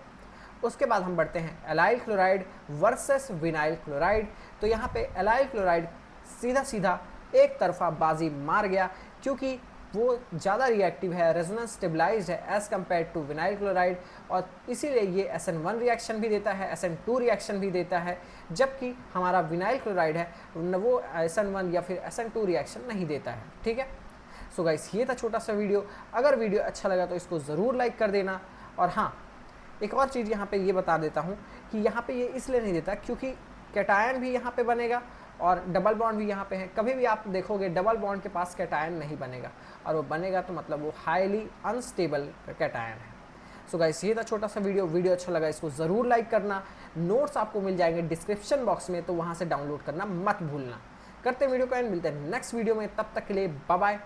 उसके बाद हम बढ़ते हैं allyl chloride versus vinyl chloride. तो यहाँ पे एलाइल क्लोराइड सीधा सीधा एक तरफा बाजी मार गया, क्योंकि वो ज़्यादा रिएक्टिव है, रेजोनेंस स्टेबलाइज्ड है as compare to vinyl chloride, और इसीलिए ये SN1 रिएक्शन भी देता है, SN2 रिएक्शन भी देता है, जबकि हमारा विनाइल क्लोराइड है वो SN1 या फिर SN2 रिएक्शन नहीं देता है। ठीक है, सो गाइस ये था छोटा सा वीडियो। अगर वीडियो अच्छा लगा तो इसको ज़रूर लाइक कर देना। और हाँ, एक और चीज़ यहाँ पे ये बता देता हूँ कि यहाँ पे ये इसलिए नहीं देता क्योंकि कैटायन भी यहाँ पे बनेगा और डबल बॉन्ड भी यहाँ पे है। कभी भी आप देखोगे डबल बॉन्ड के पास कैटायन नहीं बनेगा, और वो बनेगा तो मतलब वो हाईली अनस्टेबल कैटायन है। सो गाइस ये था छोटा सा वीडियो अच्छा लगा इसको ज़रूर लाइक करना। नोट्स आपको मिल जाएंगे डिस्क्रिप्शन बॉक्स में, तो वहाँ से डाउनलोड करना मत भूलना। करते वीडियो को एंड, मिलते हैं नेक्स्ट वीडियो में, तब तक के लिए बाय बाय।